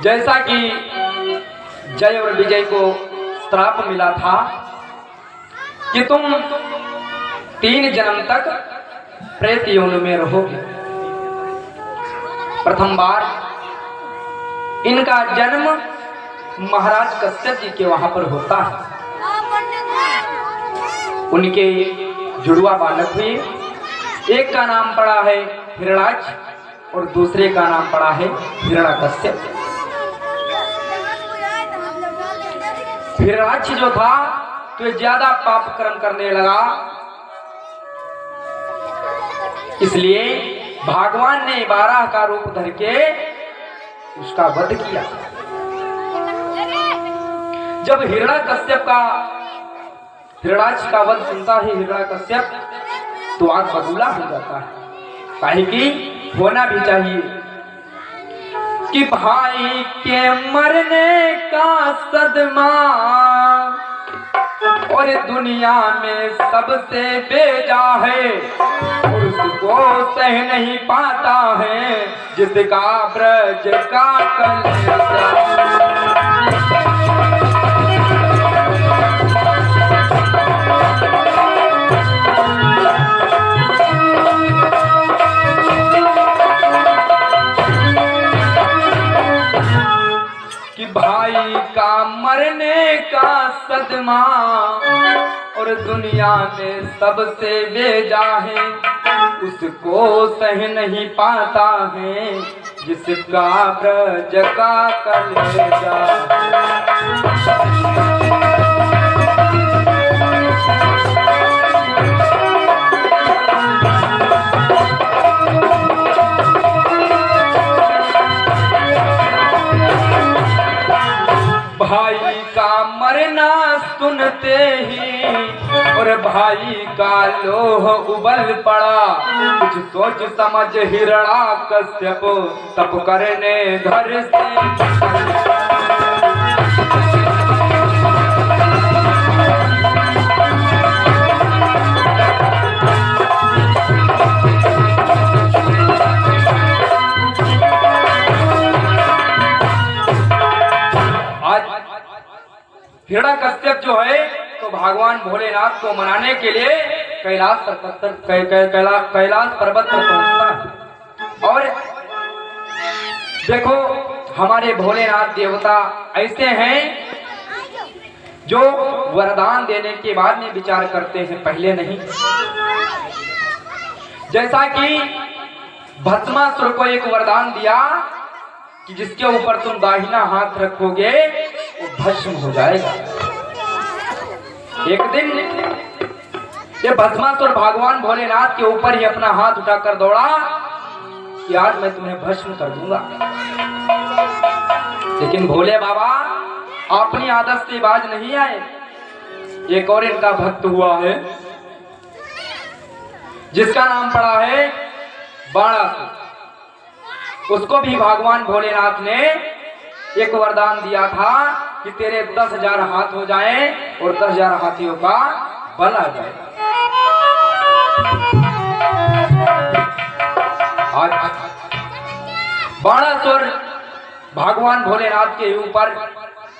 जैसा कि जय और विजय को श्राप मिला था कि तुम 3 जन्म तक प्रेत योनि में रहोगे। प्रथम बार इनका जन्म महाराज कश्यप जी के वहां पर होता है। उनके जुड़वा बालक हुए, एक का नाम पड़ा है हिरणाक्ष और दूसरे का नाम पड़ा है हिरण्यकश्यप। हिरणाक्ष जो था तो ज्यादा पाप कर्म करने लगा, इसलिए भगवान ने 12 का रूप धर के उसका वध किया। जब हिरण्यकश्यप का हिरणाक्ष का वध सुनता है हिरण्यकश्यप तो आग बबूला हो जाता है। काहे कि होना भी चाहिए कि भाई के मरने का सदमा और दुनिया में सबसे बेजा है, और उसको सह नहीं पाता है जिसका ब्रज का कलेजा। भाई का मरने का सदमा और दुनिया में सबसे बेजा है, उसको सह नहीं पाता है जिसका ब्रज का कलेजा। भाई का मरना सुनते ही और भाई का लोह उबल पड़ा, कुछ सोच समझ हिरण्यकश्यप तप करने घर से। हिरण्यकश्यप जो है तो भगवान भोलेनाथ को मनाने के लिए कैलाश पर्वत पर पहुंचता है। और देखो हमारे भोलेनाथ देवता ऐसे हैं जो वरदान देने के बाद में विचार करते हैं, पहले नहीं। जैसा कि भस्मासुर को एक वरदान दिया कि जिसके ऊपर तुम दाहिना हाथ रखोगे वो भस्म हो जाएगा। एक दिन ये भस्मासुर भगवान भोलेनाथ के ऊपर ही अपना हाथ उठाकर दौड़ा कि आज मैं तुम्हें भस्म कर दूंगा। लेकिन भोले बाबा अपनी आदत से बाज नहीं आए। एक और इनका भक्त हुआ है जिसका नाम पड़ा है बाणासुर। उसको भी भगवान भोलेनाथ ने एक वरदान दिया था कि तेरे 10,000 हाथ हो जाएं और 10,000 हाथियों का बल आ जाए। आज बाणासुर भगवान भोलेनाथ के ऊपर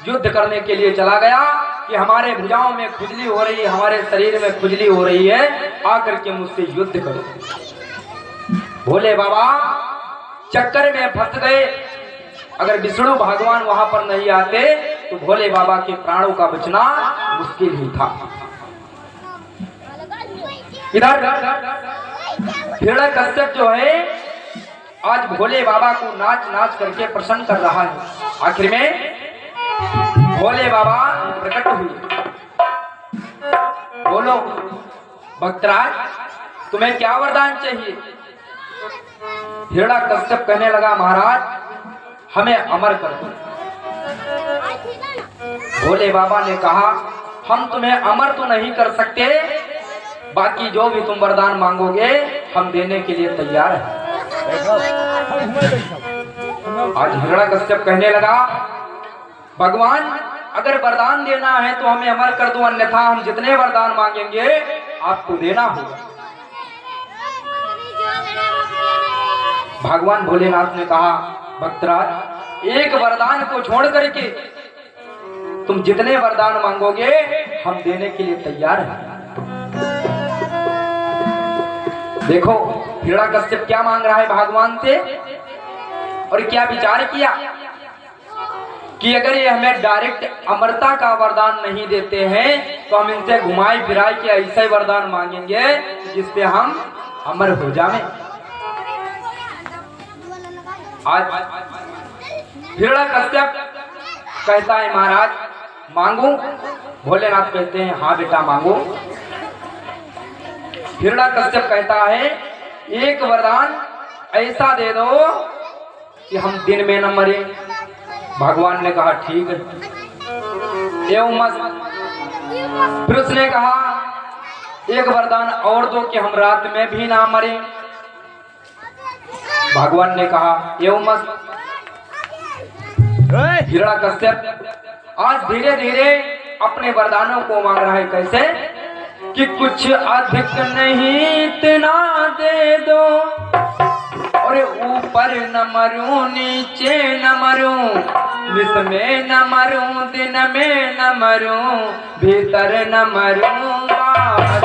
युद्ध करने के लिए चला गया कि हमारे भुजाओं में खुजली हो रही है, हमारे शरीर में खुजली हो रही है, आकर के मुझसे युद्ध करो। भोले बाबा चक्कर में फंस गए। अगर विष्णु भगवान वहां पर नहीं आते तो भोले बाबा के प्राणों का बचना मुश्किल ही था। इधर हिरण्यकश्यप जो है आज भोले बाबा को नाच नाच करके प्रसन्न कर रहा है। आखिर में भोले बाबा प्रकट हुए। बोलो भक्तराज तुम्हें क्या वरदान चाहिए? हिरण्यकश्यप कहने लगा महाराज हमें अमर कर दो। भोले बाबा ने कहा हम तुम्हें अमर तो नहीं कर सकते, बाकी जो भी तुम वरदान मांगोगे हम देने के लिए तैयार हैं। आज हिरण्यकश्यप कहने लगा भगवान अगर वरदान देना है तो हमें अमर कर दो, अन्यथा हम जितने वरदान मांगेंगे आपको देना होगा। भगवान भोलेनाथ ने कहा भक्तराज एक वरदान को छोड़ करके तुम जितने वरदान मांगोगे हम देने के लिए तैयार हैं। देखो हिरण्यकश्यप क्या मांग रहा है भगवान से, और क्या विचार किया कि अगर ये हमें डायरेक्ट अमरता का वरदान नहीं देते हैं तो हम इनसे घुमाई फिराई के ऐसे वरदान मांगेंगे जिससे हम अमर हो जाएं। आज हिरण्यकश्यप कहता है महाराज मांगू? भोलेनाथ कहते हैं हाँ बेटा मांगो। हिरण्यकश्यप कहता है एक वरदान ऐसा दे दो कि हम दिन में न मरे। भगवान ने कहा ठीक है एवं मस्त। फिर उसने कहा एक वरदान और दो कि हम रात में भी ना मरे। भगवान ने कहा एवं मस्त। हिरण्यकश्यप आज धीरे धीरे अपने वरदानों को मांग रहा है। कैसे कि कुछ अधिक नहीं इतना दे दो, और ऊपर न मरूं नीचे न मरूं, निस में न मरूं दिन में न मरूं, भीतर न मरूं बाहर।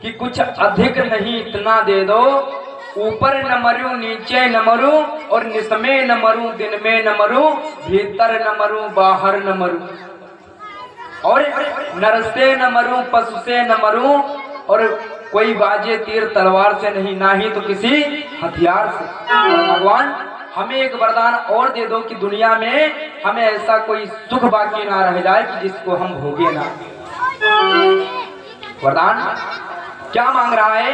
कि कुछ अधिक नहीं इतना दे दो, ऊपर न मरूं नीचे न मरूं, और निस में न मरूं दिन में न मरूं, भीतर न मरूं बाहर न मरूं, और नर से न मरूं पशु से न मरूं, और कोई बाजे तीर तलवार से नहीं, ना ही तो किसी हथियार से। भगवान हमें एक वरदान और दे दो कि दुनिया में हमें ऐसा कोई सुख बाकी ना रह जाए कि जिसको हम भोगे ना। वरदान क्या मांग रहा है?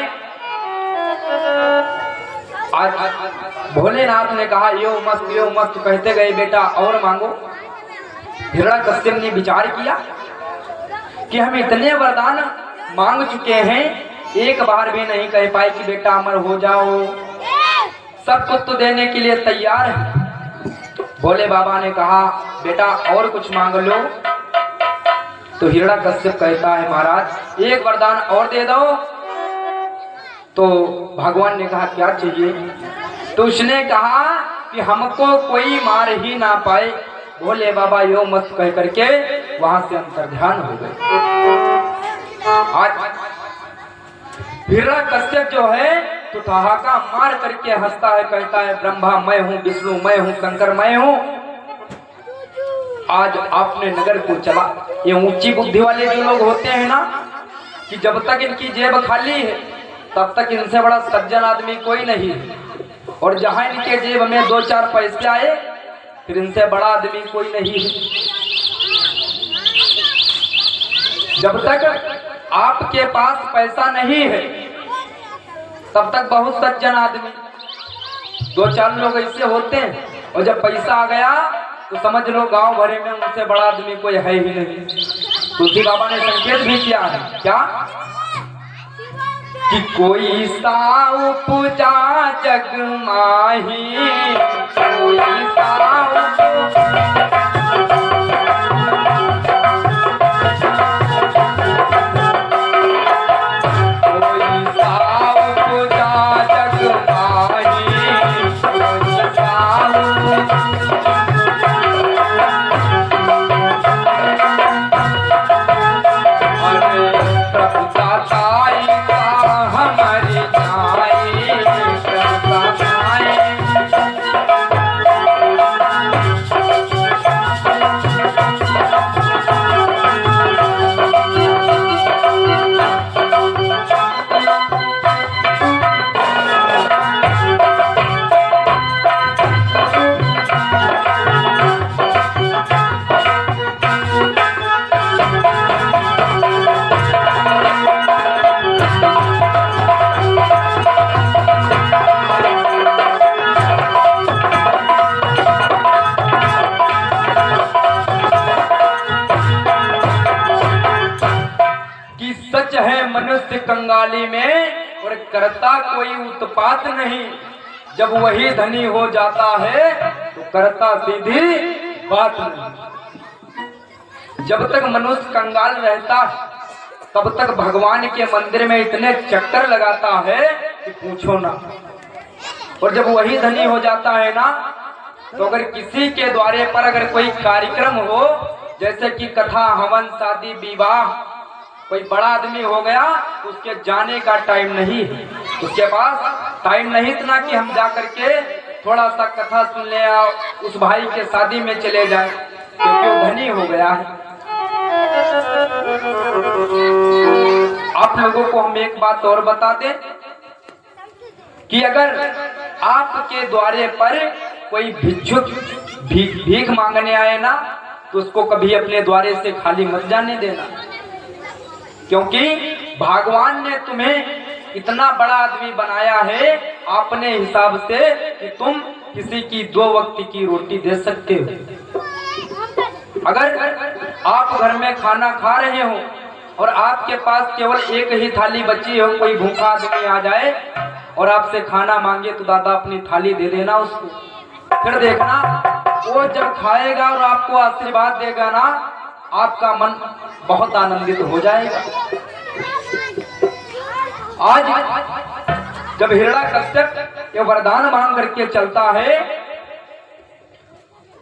आज भोलेनाथ ने कहा यो मस्त कहते गए बेटा और मांगो। हिरण्यकश्यप ने विचार किया कि हम इतने वरदान मांग चुके हैं, एक बार भी नहीं कह पाए कि बेटा अमर हो जाओ। सब कुछ तो देने के लिए तैयार है। भोले बाबा ने कहा बेटा और कुछ मांग लो। तो हिरण्यकश्यप कहता है महाराज एक वरदान और दे दो। तो भगवान ने कहा क्या चाहिए? तो उसने कहा कि हमको कोई मार ही ना पाए। भोले बाबा यो मत कह करके वहां से अंतर्ध्यान हो गए। आज हिरण्यकश्यप जो है तो ठहाका मार करके हंसता है, कहता है ब्रह्मा मैं हूँ, विष्णु मैं हूँ, शंकर मैं हूँ। आज आपने नगर को चला। ये ऊंची बुद्धि वाले जो लोग होते हैं ना कि जब तक इनकी जेब खाली है तब तक इनसे बड़ा सज्जन आदमी कोई नहीं है, और जहां इनके जेब में 2-4 पैसे आए फिर इनसे बड़ा आदमी कोई नहीं है। जब तक आपके पास पैसा नहीं है तब तक बहुत सज्जन आदमी। 2-4 लोग ऐसे होते हैं, और जब पैसा आ गया तो समझ लो गांव भरे में उनसे बड़ा आदमी कोई है ही नहीं। तुलसी बाबा ने संकेत भी किया है क्या कि कोई सा उपजा जग माही, कोई सा मनुष्य कंगाली में और करता कोई उत्पात नहीं। जब वही धनी हो जाता है तो करता सीधी बात नहीं। जब तक मनुष्य कंगाल रहता है तब तक भगवान के मंदिर में इतने चक्कर लगाता है कि पूछो ना। और जब वही धनी हो जाता है ना, तो अगर किसी के द्वारे पर अगर कोई कार्यक्रम हो, जैसे कि कथा, हवन, शादी, विवाह, कोई बड़ा आदमी हो गया, उसके जाने का टाइम नहीं है, उसके पास टाइम नहीं इतना कि हम जा करके थोड़ा सा कथा सुन ले या उस भाई के शादी में चले जाए, क्योंकि वो धनी हो गया है। आप लोगों को हम एक बात और बता दें कि अगर आपके द्वारे पर कोई भिक्षुक भीख मांगने आए ना, तो उसको कभी अपने द्वारे से खाली मत जाने देना, क्योंकि भगवान ने तुम्हें इतना बड़ा आदमी बनाया है अपने हिसाब से कि तुम किसी की 2 वक्त की रोटी दे सकते हो। अगर आप घर में खाना खा रहे हो और आपके पास केवल एक ही थाली बची हो, कोई भूखा आदमी आ जाए और आपसे खाना मांगे, तो दादा अपनी थाली दे देना उसको। फिर देखना वो जब खाएगा और आपको आशीर्वाद देगा ना, आपका मन बहुत आनंदित हो जाएगा। आज जब हिरण्याकश्यप ये वरदान मांग करके चलता है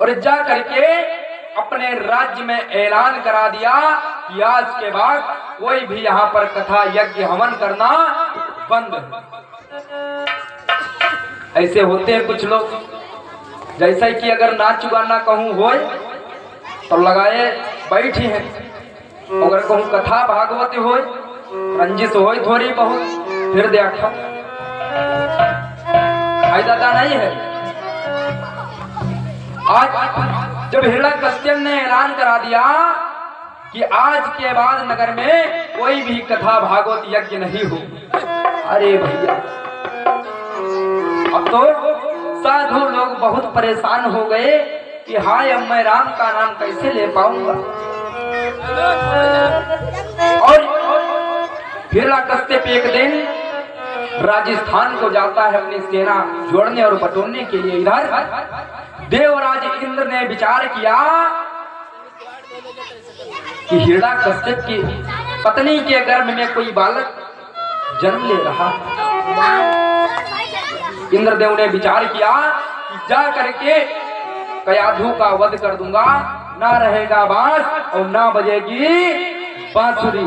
और जा करके अपने राज्य में ऐलान करा दिया कि आज के बाद कोई भी यहाँ पर कथा, यज्ञ, हवन करना बंद। ऐसे होते हैं कुछ लोग, जैसे कि अगर नाच गाना कहूँ हो तो लगाए बैठी हैं, अगर कहूँ कथा भागवत हो, रंजिश हो थोड़ी बहुत, फिर देखा फायदा नहीं है। आज जब हिरण्याकश्यप ने ऐलान करा दिया कि आज के बाद नगर में कोई भी कथा, भागवत, यज्ञ नहीं हो, अरे भैया अब तो साधु लोग बहुत परेशान हो गए कि हाय अब मैं राम का नाम कैसे ले पाऊंगा। और हिरण्याकश्यप एक दिन राजस्थान को जाता है अपनी सेना जोड़ने और बटोरने के लिए। इधर देवराज इंद्र ने विचार किया कि हिरण्याकश्यप की पत्नी के गर्भ में कोई बालक जन्म ले रहा। इंद्रदेव ने विचार किया कि जा करके कयाधु का वध कर दूंगा, ना रहेगा बांस और ना बजेगी बांसुरी।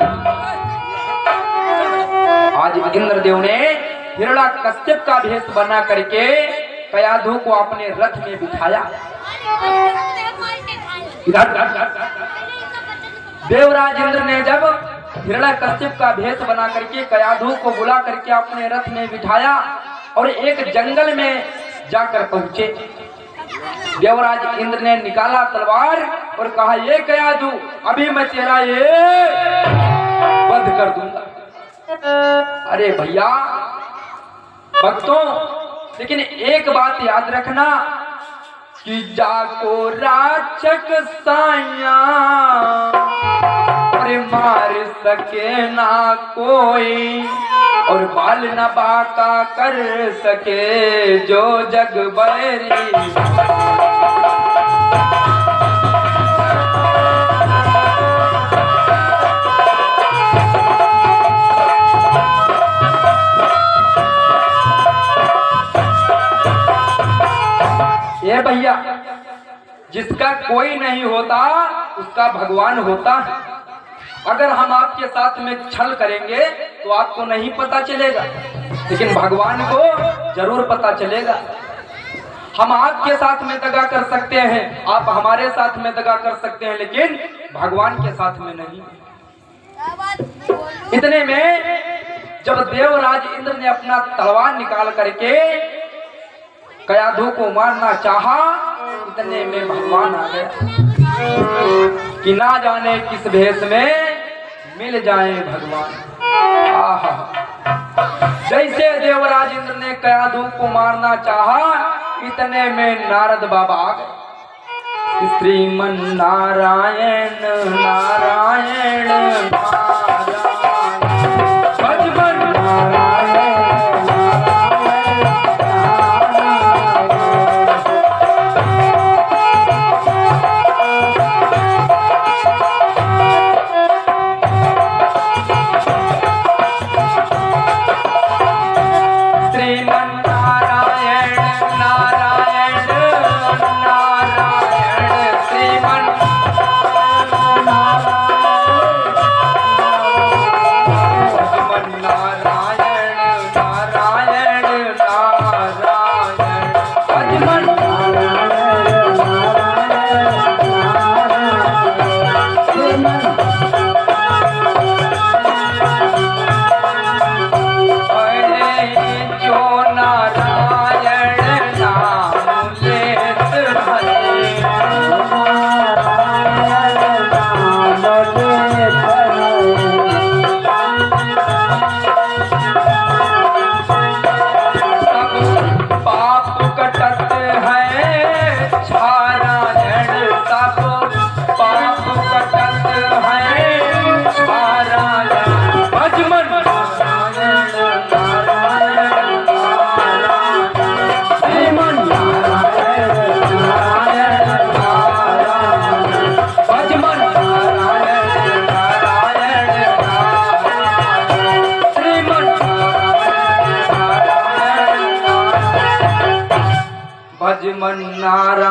आज इंद्रदेव ने हिरण्याकश्यप का भेष बना करके कयाधु को अपने रथ में बिठाया। देवराज इंद्र ने जब हिरण्याकश्यप का भेष बना करके कयाधु को बुला करके अपने रथ में बिठाया और एक जंगल में जाकर पहुंचे, देवराज इंद्र ने निकाला तलवार और कहा, ये कयाधु अभी मैं तेरा ये वध कर दूंगा। अरे भैया भक्तों, लेकिन एक बात याद रखना कि जाको राक्षक साया और मार सके ना कोई, और बाल न बाका कर सके जो जग बैरी। ये भैया जिसका कोई नहीं होता उसका भगवान होता है। अगर हम आपके साथ में छल करेंगे तो आपको नहीं पता चलेगा, लेकिन भगवान को जरूर पता चलेगा। हम आपके साथ में दगा कर सकते हैं, आप हमारे साथ में दगा कर सकते हैं, लेकिन भगवान के साथ में नहीं। इतने में जब देवराज इंद्र ने अपना तलवार निकाल करके कयाधु को मारना चाहा, इतने में भगवान आ गया कि ना जाने किस भेष में मिल जाए भगवान। आहा, जैसे देवराज इंद्र ने कयाधु को मारना चाहा, इतने में नारद बाबा आ गए। श्रीमन नारायण नारायण नारायण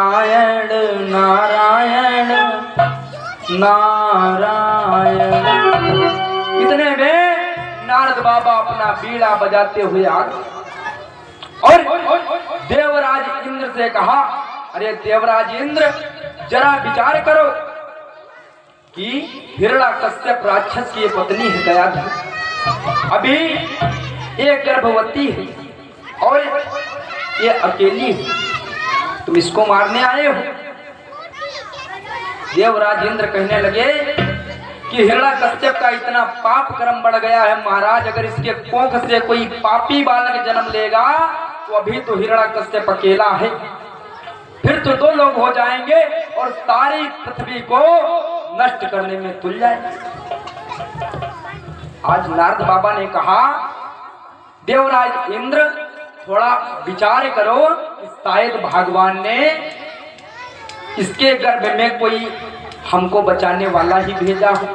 नारायण नारायण नारायण। इतने में नारद बाबा अपना बीड़ा बजाते हुए आ गए और देवराज इंद्र से कहा, अरे देवराज इंद्र, जरा विचार करो कि हिरण्यकश्यप राक्षस की पत्नी है गयाधर, अभी ये गर्भवती है और ये अकेली है, तुम इसको मारने आए हो। देवराज इंद्र कहने लगे कि हिरण्यकश्यप का इतना पाप कर्म बढ़ गया है महाराज, अगर इसके कोख से कोई पापी बालक जन्म लेगा तो अभी तो हिरण्यकश्यप अकेला है, फिर तो 2 लोग हो जाएंगे और सारी पृथ्वी को नष्ट करने में तुल जाए। आज नारद बाबा ने कहा, देवराज इंद्र थोड़ा विचार करो, शायद भगवान ने इसके गर्भ में कोई हमको बचाने वाला ही भेजा हो।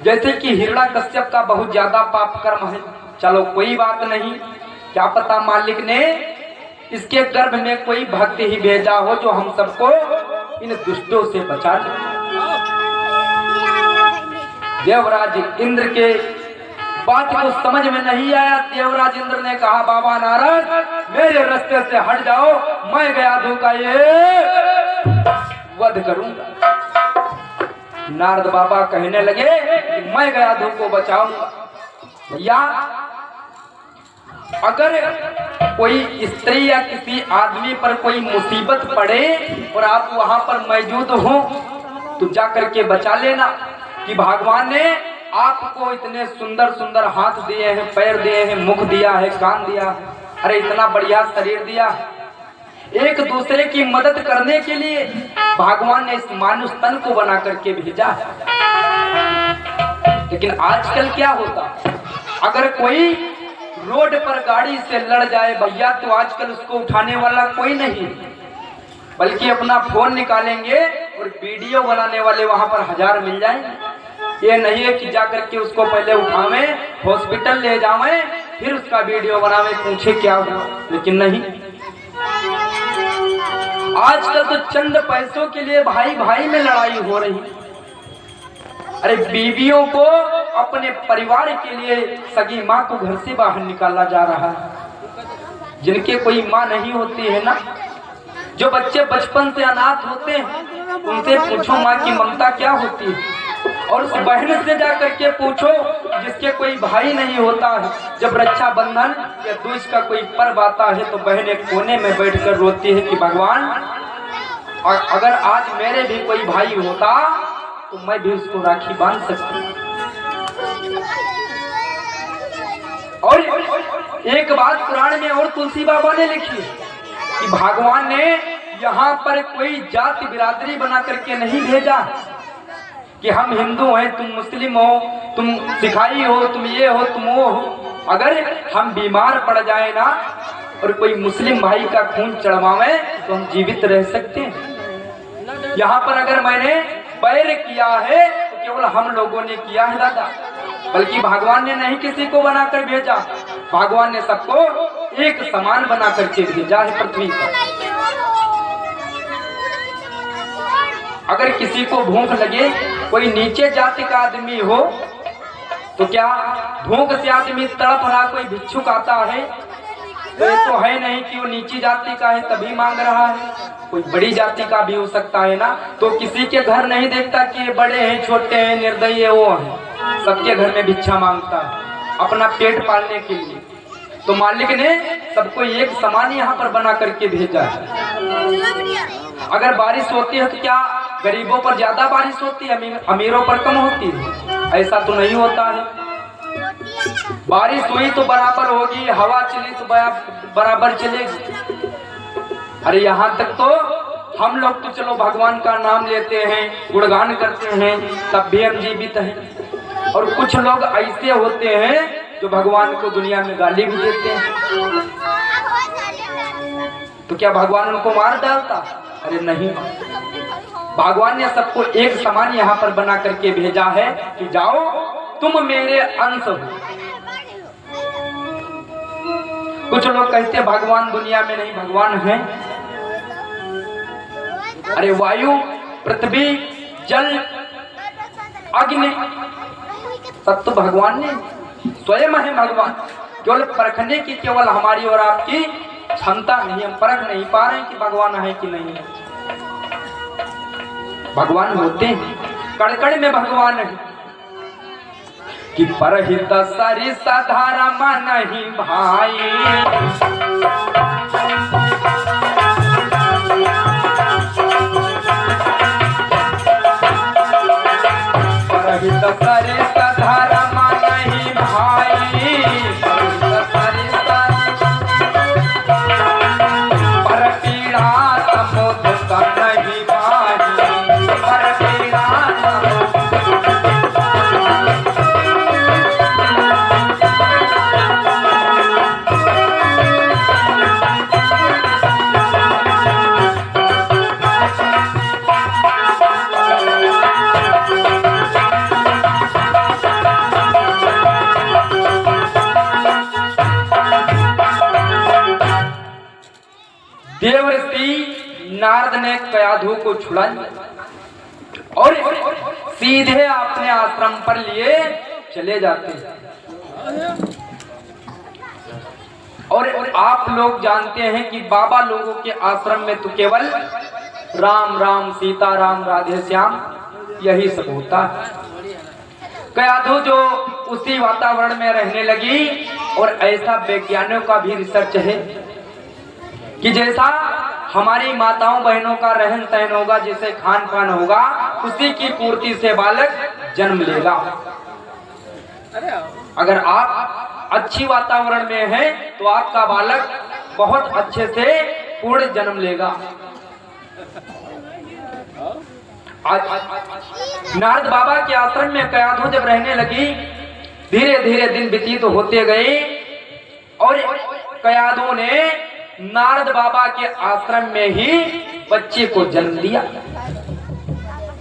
जैसे कि हिरण्यकश्यप का बहुत ज्यादा पाप कर्म है, चलो कोई बात नहीं, क्या पता मालिक ने इसके गर्भ में कोई भक्त ही भेजा हो जो हम सबको इन दुष्टों से बचा ले। देवराज इंद्र के बात को समझ में नहीं आया। देवराज इंद्र ने कहा, बाबा नारद, मेरे रास्ते से हट जाओ, मैं गयाधु का ये वध करूंगा। नारद बाबा कहने लगे कि मैं गयाधु को बचाऊंगा। भैया, अगर कोई स्त्री या किसी आदमी पर कोई मुसीबत पड़े और आप वहां पर मौजूद हो तो जा करके बचा लेना कि भगवान ने आपको इतने सुंदर सुंदर हाथ दिए हैं, पैर दिए हैं, मुख दिया है, कान दिया है, अरे इतना बढ़िया शरीर दिया है, एक दूसरे की मदद करने के लिए भगवान ने इस मानुष तन को बना करके भेजा है। लेकिन आजकल क्या होता, अगर कोई रोड पर गाड़ी से लड़ जाए भैया तो आजकल उसको उठाने वाला कोई नहीं, बल्कि अपना फोन निकालेंगे और वीडियो बनाने वाले वहां पर 1000 मिल जाएंगे। ये नहीं है कि जाकर के उसको पहले उठावें, हॉस्पिटल ले जावें, फिर उसका वीडियो बनावें, पूछे क्या हुआ, लेकिन नहीं। आजकल तो चंद पैसों के लिए भाई भाई में लड़ाई हो रही। अरे बीवियों को अपने परिवार के लिए सगी माँ को घर से बाहर निकाला जा रहा है। जिनके कोई माँ नहीं होती है ना, जो बच्चे बचपन से अनाथ होते हैं, उनसे पूछो माँ की ममता क्या होती है, और उस बहन से जा करके पूछो जिसके कोई भाई नहीं होता है। जब रक्षाबंधन या दूज का कोई पर्व आता है तो बहन एक कोने में बैठकर रोती है कि भगवान, और अगर आज मेरे भी कोई भाई होता तो मैं भी उसको राखी बांध सकती। और एक बात पुराण में और तुलसी बाबा ने लिखी कि भगवान ने यहाँ पर कोई जाति बिरादरी बना करके नहीं भेजा कि हम हिंदू हैं, तुम मुस्लिम हो, तुम सिखाई हो, तुम ये हो, तुम वो हो। अगर हम बीमार पड़ जाए ना और कोई मुस्लिम भाई का खून चढ़वावे तो हम जीवित रह सकते हैं। यहाँ पर अगर मैंने पैर किया है तो केवल हम लोगों ने kiya है दादा, बल्कि भगवान ने नहीं किसी को बनाकर भेजा, भगवान ने सबको एक समान बना करके भेजा है पृथ्वी पर। अगर किसी को भूख लगे, कोई नीचे जाति का आदमी हो, तो क्या भूख से आदमी तड़प रहा, कोई भिक्षुक आता है तो ये तो है नहीं कि वो नीची जाति का है तभी मांग रहा है, कोई बड़ी जाति का भी हो सकता है ना। तो किसी के घर नहीं देखता कि ये बड़े हैं, छोटे हैं, निर्दयी है, वो है, सबके घर में भिक्षा मांगता है अपना पेट पालने के लिए। तो मालिक ने सबको एक समान यहाँ पर बना करके भेजा है। अगर बारिश होती है तो क्या गरीबों पर ज्यादा बारिश होती है, अमीरों पर कम होती है? ऐसा तो नहीं होता है। बारिश हुई तो बराबर होगी, हवा चली तो बराबर चलेगी। अरे यहाँ तक तो हम लोग तो चलो भगवान का नाम लेते हैं, गुणगान करते हैं, तब भी हम जीवित हैं। और कुछ लोग ऐसे होते हैं जो भगवान को दुनिया में गाली भी देते हैं। तो क्या भगवान उनको मार डालता? अरे नहीं, भगवान ने सबको एक समान यहाँ पर बना करके भेजा है कि जाओ तुम मेरे अंश हो। कुछ लोग कहते हैं भगवान दुनिया में नहीं, भगवान है। अरे वायु, पृथ्वी, जल, अग्नि सब तो भगवान ने स्वयं है। भगवान केवल परखने की केवल हमारी और आपकी क्षमता नहीं, हम परख नहीं पा रहे हैं कि भगवान है कि नहीं है। भगवान होते हैं, कण-कण में भगवान है कि परहित सरिस धर्म नहीं भाई। परहित सरिस धर्म नहीं भाई। पर पीड़ा समुद्र का नहीं भाई। पर पीड़ा देवर्षि नारद ने कयाधु को छुड़ा और सीधे अपने आश्रम पर लिए चले जाते हैं। और आप लोग जानते हैं कि बाबा लोगों के आश्रम में तो केवल राम राम, सीता राम, राधे श्याम यही सब होता है। कयाधु जो उसी वातावरण में रहने लगी और ऐसा वैज्ञानिकों का भी रिसर्च है कि जैसा हमारी माताओं बहनों का रहन सहन होगा, जैसे खान पान होगा, उसी की पूर्ति से बालक जन्म लेगा। अगर आप अच्छी वातावरण में हैं तो आपका बालक बहुत अच्छे से पूर्ण जन्म लेगा। आज नारद बाबा के आश्रम में कयाधु जब रहने लगी, धीरे धीरे दिन व्यतीत होते गए और कयाधु ने नारद बाबा के आश्रम में ही बच्चे को जन्म दिया।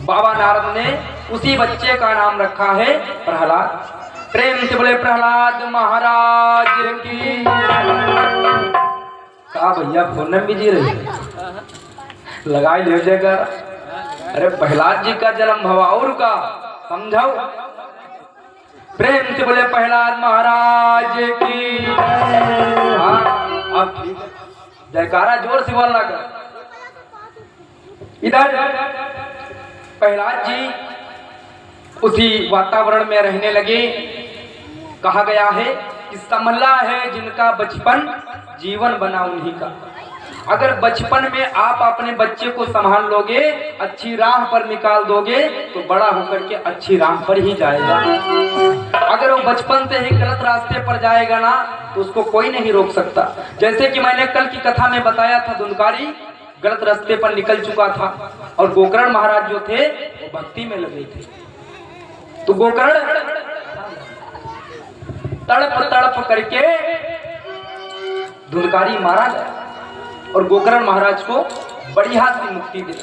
बाबा नारद ने उसी बच्चे का नाम रखा है प्रहलाद। प्रेम से बोले प्रहलाद महाराज की। कहा भैया फोन में बिजी रही लगाई ले जाएगा। अरे प्रहलाद जी का जन्म भवा और का समझाओ। प्रेम से बोले प्रहलाद महाराज की। हाँ अब ठीक है, जयकारा जोर से बोलना कर। इधर प्रहलाद जी उसी वातावरण में रहने लगे। कहा गया है कि संभला है जिनका बचपन जीवन बना उन्हीं का। अगर बचपन में आप अपने बच्चे को संभाल लोगे, अच्छी राह पर निकाल दोगे तो बड़ा होकर के अच्छी राह पर ही जाएगा। अगर वो बचपन से ही गलत रास्ते पर जाएगा ना तो उसको कोई नहीं रोक सकता। जैसे कि मैंने कल की कथा में बताया था, धुंधकारी गलत रास्ते पर निकल चुका था और गोकर्ण महाराज जो थे वो भक्ति में लगे थे। तो गोकर्ण तड़प तड़प करके धुंधकारी मारा गया और गोकर्ण महाराज को बढ़िया सी मुक्ति दी।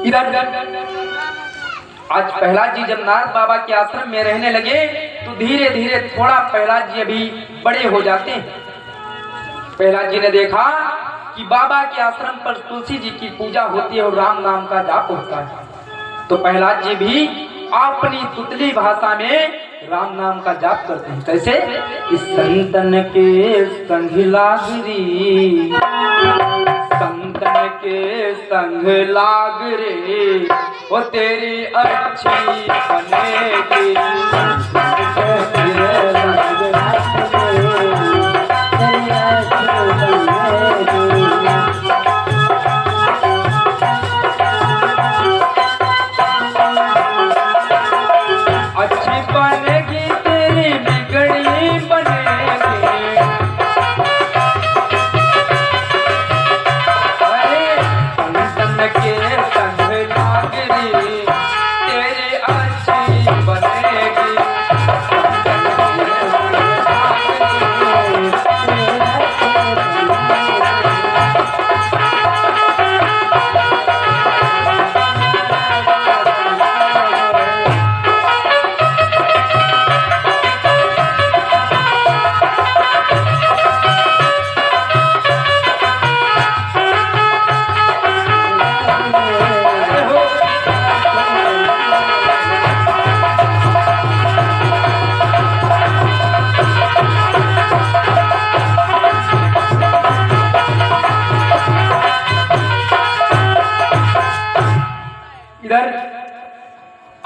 इधर आज प्रहलाद जी जब नारद बाबा के आश्रम में रहने लगे तो धीरे धीरे थोड़ा प्रहलाद जी अभी बड़े हो जाते हैं। प्रहलाद जी ने देखा कि बाबा के आश्रम पर तुलसी जी की पूजा होती है और राम नाम का जाप होता है। तो प्रहलाद जी भी अपनी तुतली भाषा में राम नाम का जाप करते हैं। कैसे? इस संतन के संग लागरी, संतन के संग लाग रे, वो तेरी अच्छी बनेगी। अच्छी बनेगी तेरी बिगड़ी बनेगी। अरे संतन के संग लागरी तेरी अच्छी बनेगी।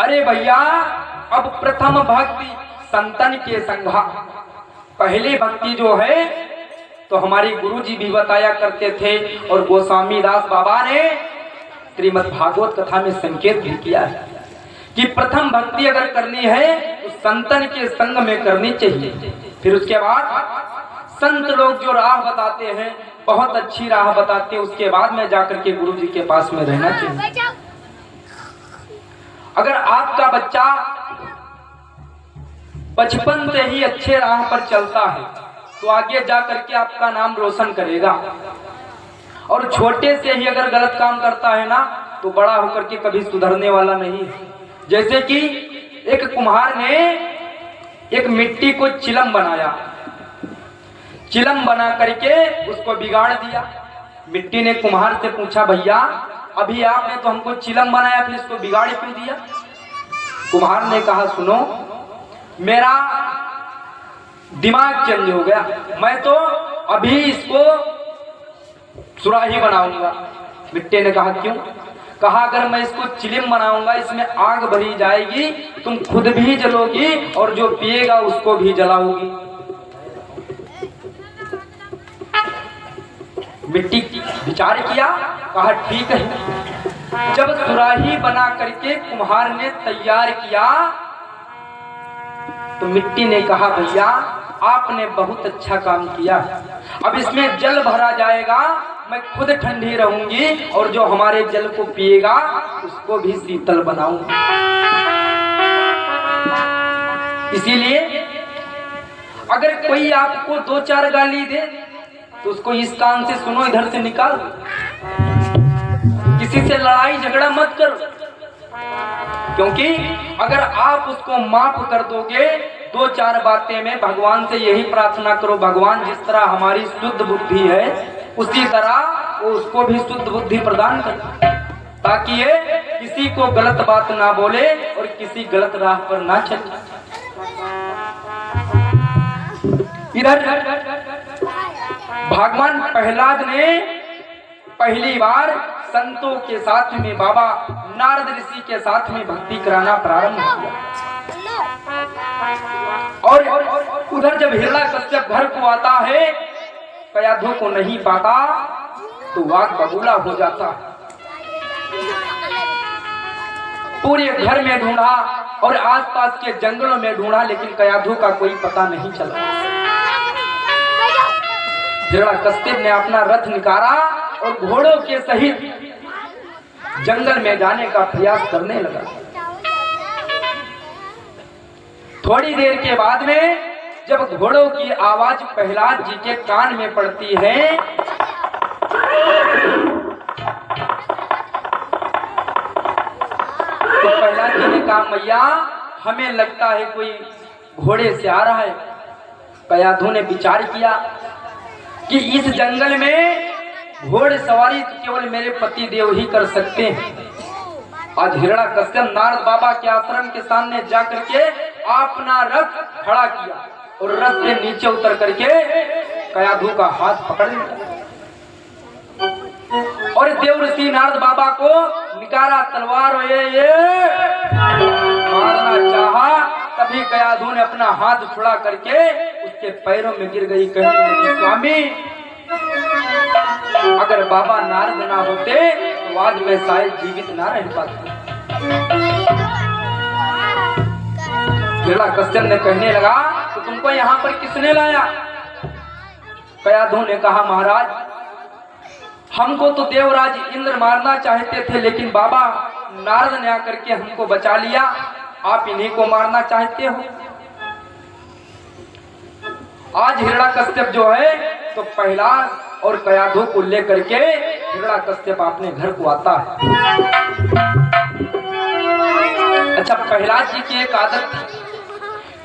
अरे भैया, अब प्रथम भक्ति संतन के संघा। पहली भक्ति जो है तो हमारी गुरुजी भी बताया करते थे और गोस्वामी दास बाबा ने श्रीमद् भागवत कथा में संकेत भी किया है कि प्रथम भक्ति अगर करनी है तो संतन के संग में करनी चाहिए। फिर उसके बाद संत लोग जो राह बताते हैं, बहुत अच्छी राह बताते हैं, उसके बाद में जाकर के गुरु जी के पास में रहना चाहिए। अगर आपका बच्चा बचपन से ही अच्छे राह पर चलता है तो आगे जाकर के आपका नाम रोशन करेगा, और छोटे से ही अगर गलत काम करता है ना तो बड़ा होकर के कभी सुधरने वाला नहीं है। जैसे कि एक कुम्हार ने एक मिट्टी को चिलम बनाया, चिलम बना करके उसको बिगाड़ दिया। मिट्टी ने कुम्हार से पूछा, भैया अभी आपने तो हमको चिलम बनाया, फिर इसको बिगाड़ क्यों दिया? कुम्हार ने कहा, सुनो, मेरा दिमाग चेंज हो गया, मैं तो अभी इसको सुराही बनाऊंगा। मिट्टी ने कहा, क्यों? कहा, अगर मैं इसको चिलम बनाऊंगा, इसमें आग भरी जाएगी, तुम खुद भी जलोगी और जो पिएगा उसको भी जलाओगी। मिट्टी विचार किया, कहा ठीक है। जब सुराही बना करके कुम्हार ने तैयार किया तो मिट्टी ने कहा, भैया आपने बहुत अच्छा काम किया, अब इसमें जल भरा जाएगा, मैं खुद ठंडी रहूंगी और जो हमारे जल को पिएगा उसको भी शीतल बनाऊंगी। इसीलिए अगर कोई आपको दो चार गाली दे तो उसको इस कान से सुनो, इधर से निकाल। किसी से लड़ाई झगड़ा मत करो, क्योंकि अगर आप उसको माफ कर दोगे दो चार बातें में, भगवान से यही प्रार्थना करो, भगवान जिस तरह हमारी शुद्ध बुद्धि है उसी तरह वो उसको भी शुद्ध बुद्धि प्रदान करे, ताकि ये किसी को गलत बात ना बोले और किसी गलत राह पर ना चले। इधर भगवान प्रहलाद ने पहली बार संतों के साथ में, बाबा नारद ऋषि के साथ में भक्ति कराना प्रारंभ किया। और उधर जब हिरण्यकश्यप घर को आता है, कयाधु को नहीं पाता तो वाक बबूला हो जाता। पूरे घर में ढूंढा और आसपास के जंगलों में ढूंढा, लेकिन कयाधु का कोई पता नहीं चला। हिरण्यकश्यप ने अपना रथ निकाला और घोड़ों के सहित जंगल में जाने का प्रयास करने लगा। थोड़ी देर के बाद में जब घोड़ों की आवाज प्रहलाद जी के कान में पड़ती है तो प्रहलाद जी ने कहा, मैया हमें लगता है कोई घोड़े से आ रहा है। कयाधु ने विचार किया कि इस जंगल में घोड़े सवारी तो केवल मेरे पति देव ही कर सकते हैं। आज हिरण्यकश्यप नारद बाबा के आश्रम के सामने जाकर के अपना रथ खड़ा किया और रथ से नीचे उतर करके कयाधु का हाथ पकड़ लिया और देव ऋषि नारद बाबा को निकारा तलवार ये मारना चाहा। तभी कयाधु ने अपना हाथ छुड़ा करके उसके पैरों में गिर गई, कहने लगी, स्वामी अगर बाबा नारद ना होते तो आज मैं शायद जीवित ना रह पाता। हिरण्यकश्यप ने कहने लगा, तो तुमको यहाँ पर किसने लाया? कयाधु ने कहा, महाराज हमको तो देवराज इंद्र मारना चाहते थे, लेकिन बाबा नारद ने आकर के हमको बचा लिया, आप इन्हीं को मारना चाहते हो। आज हिरण्यकश्यप जो है तो प्रहलाद और कयाधु को लेकर के हिरण्यकश्यप अपने घर को आता है। अच्छा, प्रहलाद जी की एक आदत थी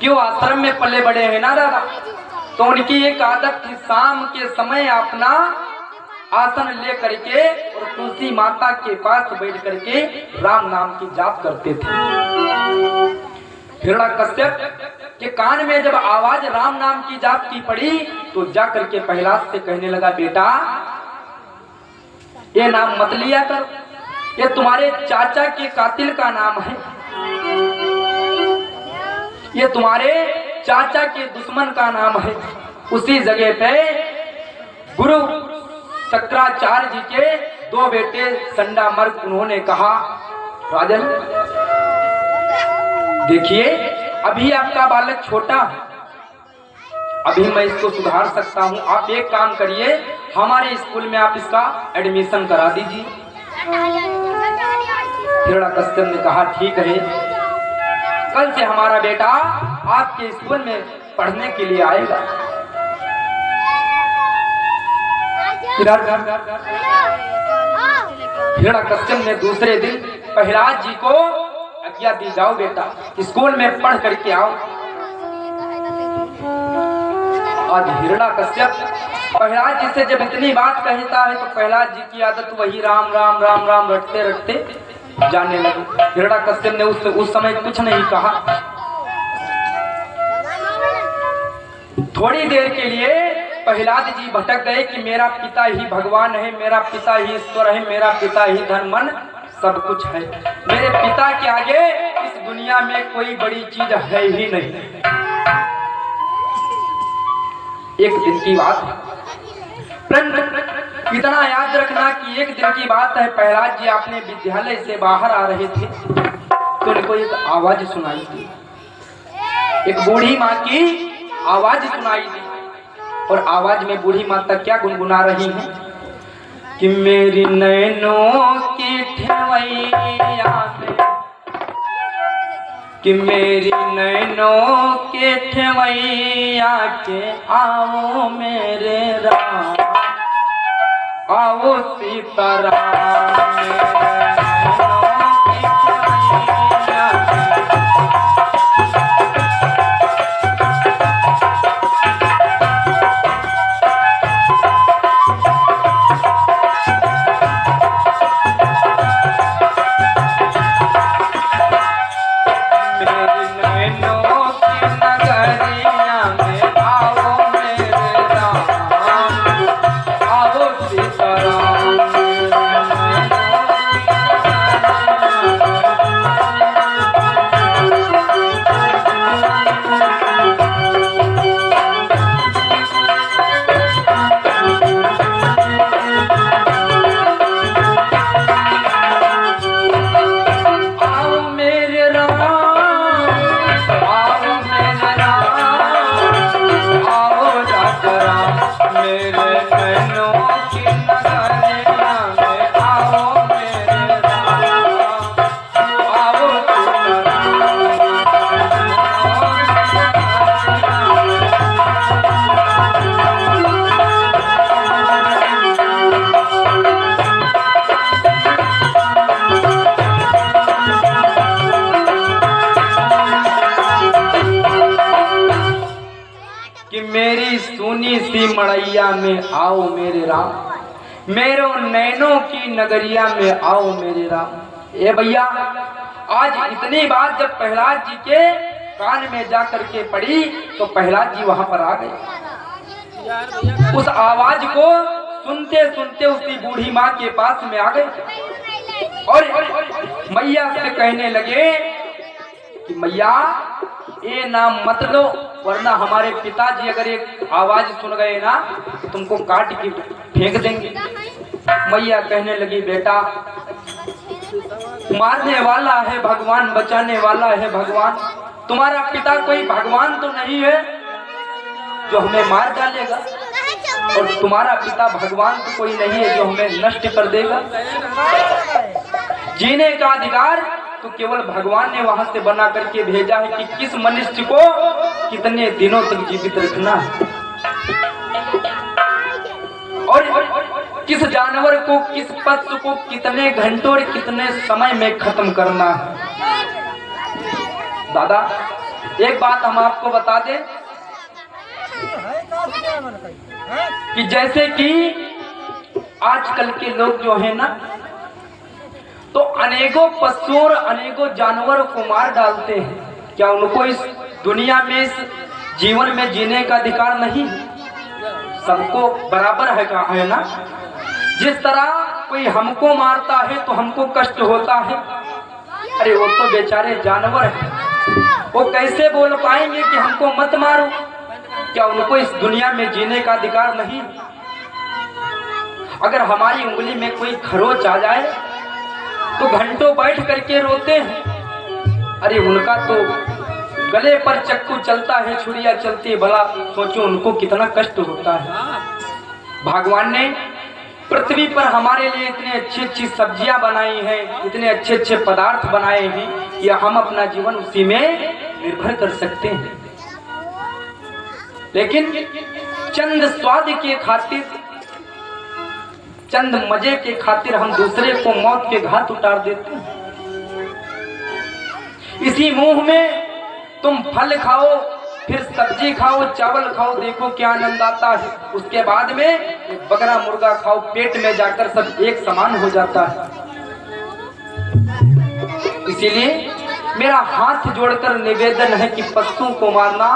कि वो आश्रम में पले बड़े हैं ना दादा, तो उनकी एक आदत थी शाम के समय अपना आसन ले करके और तुलसी माता के पास बैठ करके राम नाम की जाप करते थे। हिरण्यकश्यप के कान में जब आवाज राम नाम की जाप की पड़ी तो जाकर के प्रहलाद से कहने लगा, बेटा ये नाम मत लिया कर, ये तुम्हारे चाचा के कातिल का नाम है। ये तुम्हारे चाचा के दुश्मन का नाम है। उसी जगह पे गुरु शंकराचार्य जी के 2 बेटे संडामर्क उन्होंने कहा, राजन देखिए अभी आपका बालक छोटा, अभी मैं इसको सुधार सकता हूँ, आप एक काम करिए हमारे स्कूल में आप इसका एडमिशन करा दीजिए। हिरण्यकश्यप ने कहा ठीक है, कल से हमारा बेटा आपके स्कूल में पढ़ने के लिए आएगा। हिरण्यकश्यप ने दूसरे दिन प्रहलाद जी को आज्ञा दी, जाओ बेटा स्कूल में पढ़ करके आओ। आज हिरण्यकश्यप प्रहलाद जी से जब इतनी बात कहता है तो प्रहलाद जी की आदत वही राम राम राम राम रटते रटते जाने लगे। हिरण्यकश्यप ने उस समय कुछ नहीं कहा। थोड़ी देर के लिए प्रहलाद जी भटक गए कि मेरा पिता ही भगवान है, मेरा पिता ही ईश्वर है, मेरा पिता ही धन मन सब कुछ है, मेरे पिता के आगे इस दुनिया में कोई बड़ी चीज है ही नहीं। एक दिन की बात है, इतना याद रखना कि एक दिन की बात है, प्रहलाद जी अपने विद्यालय से बाहर आ रहे थे तो उनको एक आवाज सुनाई दी। एक बूढ़ी माँ की आवाज सुनाई दी और आवाज में बूढ़ी माता क्या गुनगुना रही है कि मेरी नैनों की ठेवैया में, कि मेरी नैनों के ठेवैया के आओ मेरे राम, आओ सीताराम मेरे नैनों की ठेवैया सी मड़ैया में आओ मेरे राम, मेरो नैनों की नगरिया में आओ मेरे राम। ए भैया आज इतनी बात जब प्रहलाद जी के कान में जा करके पड़ी तो प्रहलाद जी वहां पर आ गए। उस आवाज को सुनते सुनते उसी बूढ़ी माँ के पास में आ गए और मैया से कहने लगे कि मैया ये नाम मत लो वरना हमारे पिताजी अगर एक आवाज सुन गए ना तो तुमको काट के फेंक देंगे। मैया कहने लगी बेटा मारने वाला है भगवान, बचाने वाला है भगवान, तुम्हारा पिता कोई भगवान तो नहीं है जो हमें मार डालेगा और तुम्हारा पिता भगवान तो कोई नहीं है जो हमें नष्ट कर देगा। जीने का अधिकार तो केवल भगवान ने वहां से बना करके भेजा है कि किस मनुष्य को कितने दिनों तक जीवित रखना है और किस जानवर को, किस पशु को कितने घंटों और कितने समय में खत्म करना है। दादा एक बात हम आपको बता दें कि जैसे कि आजकल के लोग जो है ना तो अनेकों पशुओं और अनेकों जानवरों को मार डालते हैं। क्या उनको इस दुनिया में इस जीवन में जीने का अधिकार नहीं? सबको बराबर है ना। जिस तरह कोई हमको मारता है तो हमको कष्ट होता है, अरे वो तो बेचारे जानवर हैं। वो कैसे बोल पाएंगे कि हमको मत मारो? क्या उनको इस दुनिया में जीने का अधिकार नहीं? अगर हमारी उंगली में कोई खरोच आ जाए तो घंटों बैठ करके रोते हैं। अरे उनका तो गले पर चक्कू चलता है, छुरियां चलती है, भला सोचो उनको कितना कष्ट होता है। भगवान ने पृथ्वी पर हमारे लिए इतनी अच्छी अच्छी सब्जियां बनाई हैं, इतने अच्छे अच्छे पदार्थ बनाए हैं कि हम अपना जीवन उसी में निर्भर कर सकते हैं। लेकिन चंद स्वाद के खातिर, चंद मजे के खातिर हम दूसरे को मौत के घाट उतार देते हैं। इसी मुंह में तुम फल खाओ, फिर सब्जी खाओ, चावल खाओ, देखो क्या आनंद आता है। उसके बाद में एक बकरा मुर्गा खाओ, पेट में जाकर सब एक समान हो जाता है। इसीलिए मेरा हाथ जोड़कर निवेदन है कि पशुओं को मारना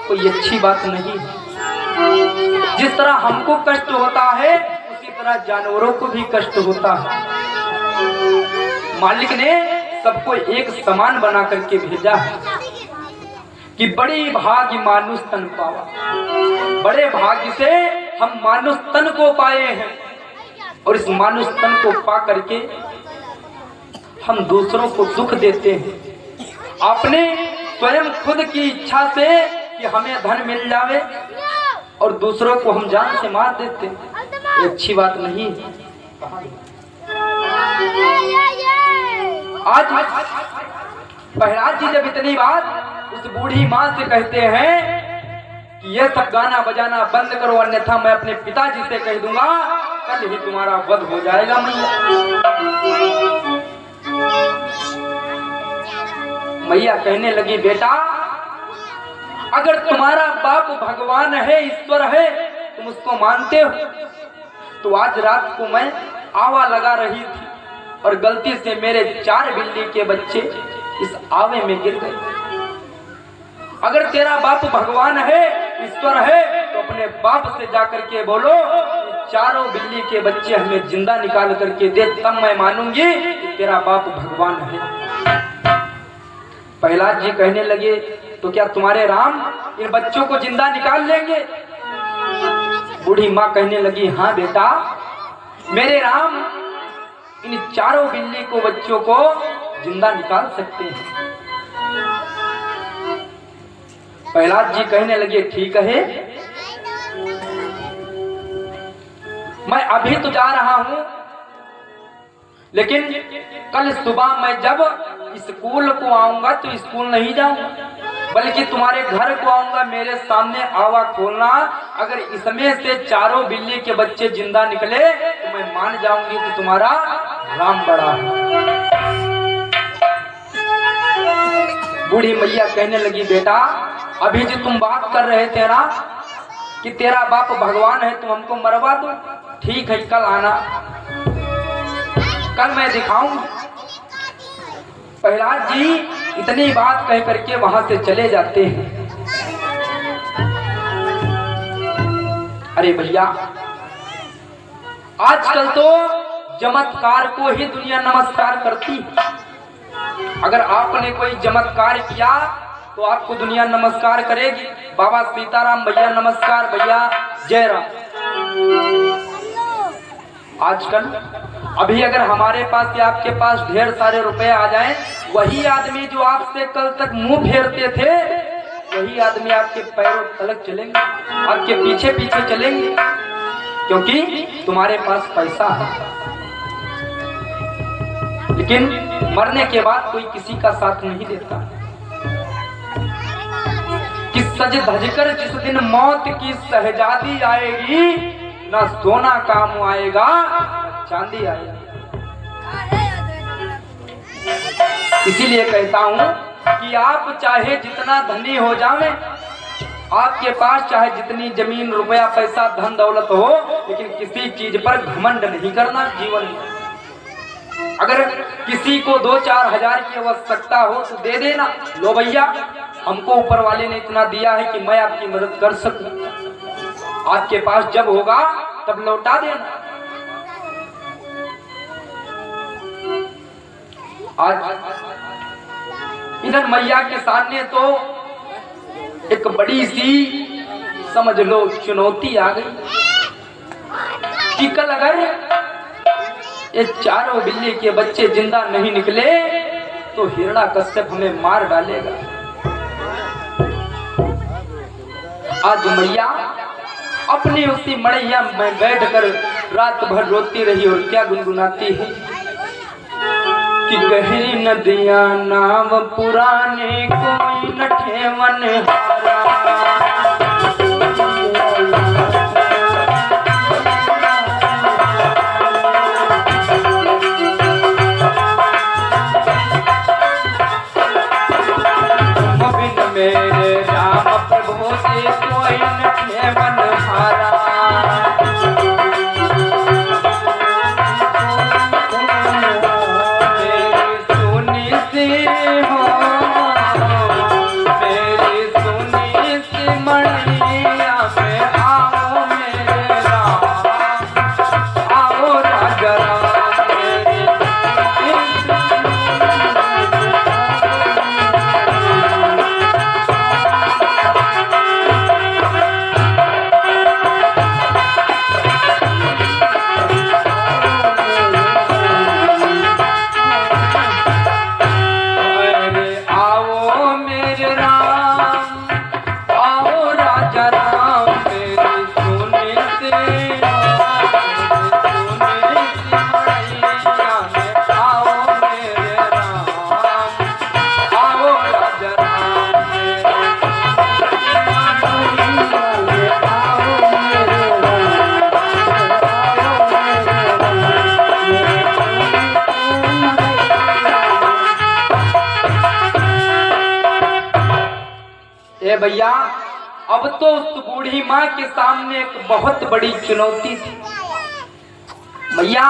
कोई अच्छी बात नहीं है। जिस तरह हमको कष्ट होता है उसी तरह जानवरों को भी कष्ट होता है। मालिक ने सबको एक समान बना करके भेजा है कि बड़ी भाग्य मानुष तन पावा। बड़े भाग्य से हम मानुष तन को पाए हैं और इस मानुष तन को पा करके हम दूसरों को दुख देते हैं। अपने स्वयं खुद की इच्छा से कि हमें धन मिल जावे और दूसरों को हम जान से मार देते हैं। ये अच्छी बात नहीं है। आज प्रहलाद जी जब इतनी बात उस बूढ़ी माँ से कहते हैं कि ये सब गाना बजाना बंद करो, अन्यथा मैं अपने पिताजी से कह दूंगा, कल ही तुम्हारा वध हो जाएगा। मैया कहने लगी, बेटा अगर तुम्हारा बाप भगवान है, ईश्वर है, तुम उसको मानते हो, तो आज रात को मैं आवा लगा रही थी और गलती से मेरे 4 बिल्ली के बच्चे इस आवे में गिर गए। अगर तेरा बाप भगवान है, ईश्वर है, तो अपने बाप से जाकर के बोलो चारों बिल्ली के बच्चे हमें जिंदा निकाल करके दे, तब मैं मानूंगी कि तेरा बाप भगवान है। प्रहलाद जी कहने लगे, तो क्या तुम्हारे राम इन बच्चों को जिंदा निकाल लेंगे? बूढ़ी माँ कहने लगी, हाँ बेटा, मेरे राम इन चारों बिल्ली को बच्चों को जिंदा निकाल सकते हैं। प्रहलाद जी कहने लगे, ठीक है, मैं अभी तो जा रहा हूं, लेकिन कल सुबह मैं जब स्कूल को आऊंगा तो स्कूल नहीं जाऊंगा, बल्कि तुम्हारे घर को आऊंगा, मेरे सामने आवा खोलना। अगर इसमें से चारों बिल्ली के बच्चे जिंदा निकले तो मैं मान जाऊंगी कि तुम्हारा राम बड़ा है। बूढ़ी मैया कहने लगी, बेटा अभी जो तुम बात कर रहे थे ना कि तेरा बाप भगवान है, तुम हमको मरवा दो, ठीक है, कल आना, कल मैं दिखाऊंगी। प्रहलाद जी इतनी बात कह करके वहां से चले जाते हैं। अरे भैया, आजकल तो चमत्कार को ही दुनिया नमस्कार करती। अगर आपने कोई चमत्कार किया तो आपको दुनिया नमस्कार करेगी। बाबा सीताराम भैया नमस्कार, भैया जय राम। आजकल अभी अगर हमारे पास या आपके पास ढेर सारे रुपए आ जाएं, वही आदमी जो आपसे कल तक मुंह फेरते थे, वही आदमी आपके पैरों तलक चलेंगे, आपके पीछे पीछे चलेंगे, क्योंकि तुम्हारे पास पैसा है। लेकिन मरने के बाद कोई किसी का साथ नहीं देता। कि सज धज कर जिस दिन मौत की शहजादी आएगी, ना सोना काम आएगा ना चांदी आएगी। इसीलिए कहता हूं कि आप चाहे जितना धनी हो जावे, आपके पास चाहे जितनी जमीन रुपया पैसा धन दौलत हो, लेकिन किसी चीज पर घमंड नहीं करना जीवन में। अगर किसी को 2-4 हजार की आवश्यकता हो तो दे देना, लो भैया हमको ऊपर वाले ने इतना दिया है कि मैं आपकी मदद कर सकूं। आपके पास जब होगा तब लौटा देना। आज इधर मैया के सामने तो एक बड़ी सी समझ लो चुनौती आ गई कि कल अगर ये चारों बिल्ली के बच्चे जिंदा नहीं निकले तो हिरण्याकश्यप हमें मार डालेगा। आज मैया अपनी उसी मड़ैया में बैठकर रात भर रोती रही और क्या गुनगुनाती है कि गहरी नदियां नाव पुराने कोई न ठेवन मेरे राम प्रभु से कोई न ठेवन हारा। मेरी सुनी सी हो मेरी सुनी सी मणिया में आओ मेरे राम आओ राजा राम। भैया अब तो उस बूढ़ी माँ के सामने एक बहुत बड़ी चुनौती थी। मैया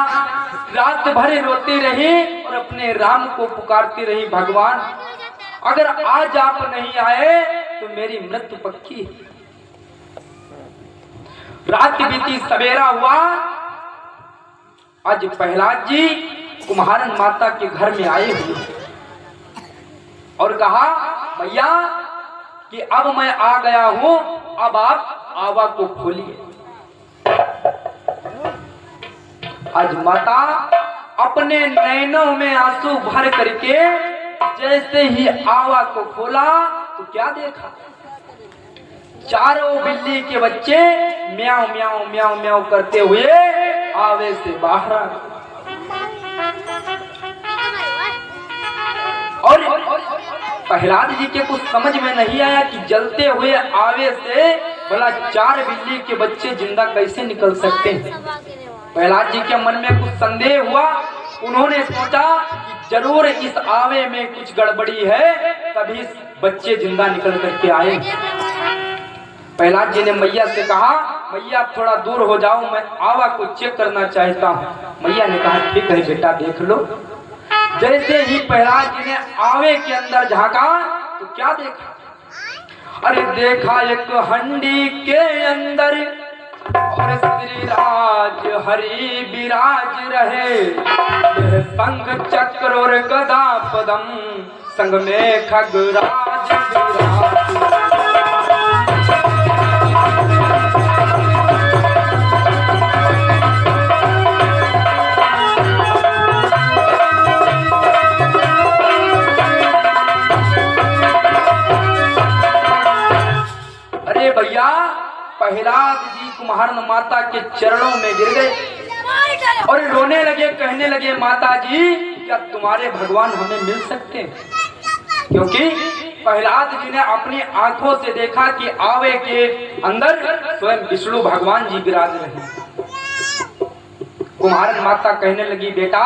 रात भर रोती रही और अपने राम को पुकारती रही, भगवान अगर आज आप नहीं आए तो मेरी मृत्यु पक्की है। रात बीती सवेरा हुआ, आज प्रहलाद जी कुम्हारन माता के घर में आए हुए और कहा भैया कि अब मैं आ गया हूं, अब आप आवा को खोलिए। आज माता अपने नैनों में आंसू भर करके जैसे ही आवा को खोला तो क्या देखा, चारों बिल्ली के बच्चे म्याऊ म्याऊ म्याऊ म्याऊ करते हुए आवे से बाहर आ गए। और प्रहलाद जी के कुछ समझ में नहीं आया कि जलते हुए आवे से भला चार बिल्ली के बच्चे जिंदा कैसे निकल सकते हैं। प्रहलाद जी के मन में कुछ संदेह हुआ, उन्होंने सोचा कि जरूर इस आवे में कुछ गड़बड़ी है, तभी बच्चे जिंदा निकल करके आए। प्रहलाद जी ने मैया से कहा मैया थोड़ा दूर हो जाओ, मैं आवा को चेक करना चाहता हूँ। मैया ने कहा ठीक है बेटा देख लो। जैसे ही प्रहलाद जी ने आवे के अंदर झांका तो क्या देखा, अरे देखा एक हंडी के अंदर और श्री राज हरि विराज रहे, यह संग चक्र और गदा पदम संग में खगराज विराज। भैया प्रहलाद जी कुम्हारन माता के चरणों में गिर गए और रोने लगे, कहने लगे माता जी क्या तुम्हारे भगवान हमें मिल सकते हैं, क्योंकि प्रहलाद जी ने अपनी आंखों से देखा कि आवे के अंदर स्वयं विष्णु भगवान जी विराज रहे। कुम्हारन माता कहने लगी बेटा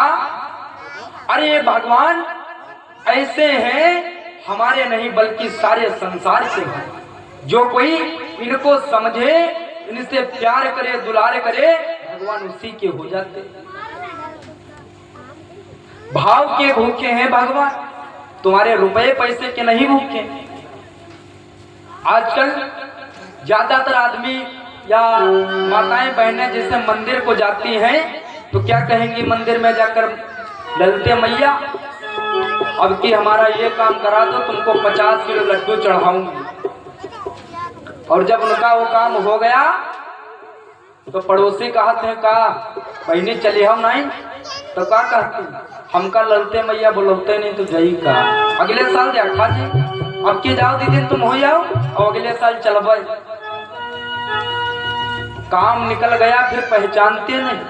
अरे भगवान ऐसे हैं हमारे नहीं बल्कि सारे संसार के हैं, जो कोई इनको समझे इनसे प्यार करे दुलारे करे भगवान उसी के हो जाते। भाव के भूखे हैं भगवान, तुम्हारे रुपए पैसे के नहीं भूखे। आजकल ज्यादातर आदमी या माताएं बहनें जैसे मंदिर को जाती हैं तो क्या कहेंगी मंदिर में जाकर ललते मैया अब कि हमारा ये काम करा दो, तुमको 50 किलो लड्डू चढ़ाऊंगी। और जब उनका वो काम हो गया तो पड़ोसी कहते हैं, का बहनी चली हम नहीं तो का कहती, हमका ललते मैया बोलते नहीं तो जई का अगले साल देखा जी, अब की जाओ दीदी तुम हो जाओ और अगले साल चलब। काम निकल गया, फिर पहचानते नहीं।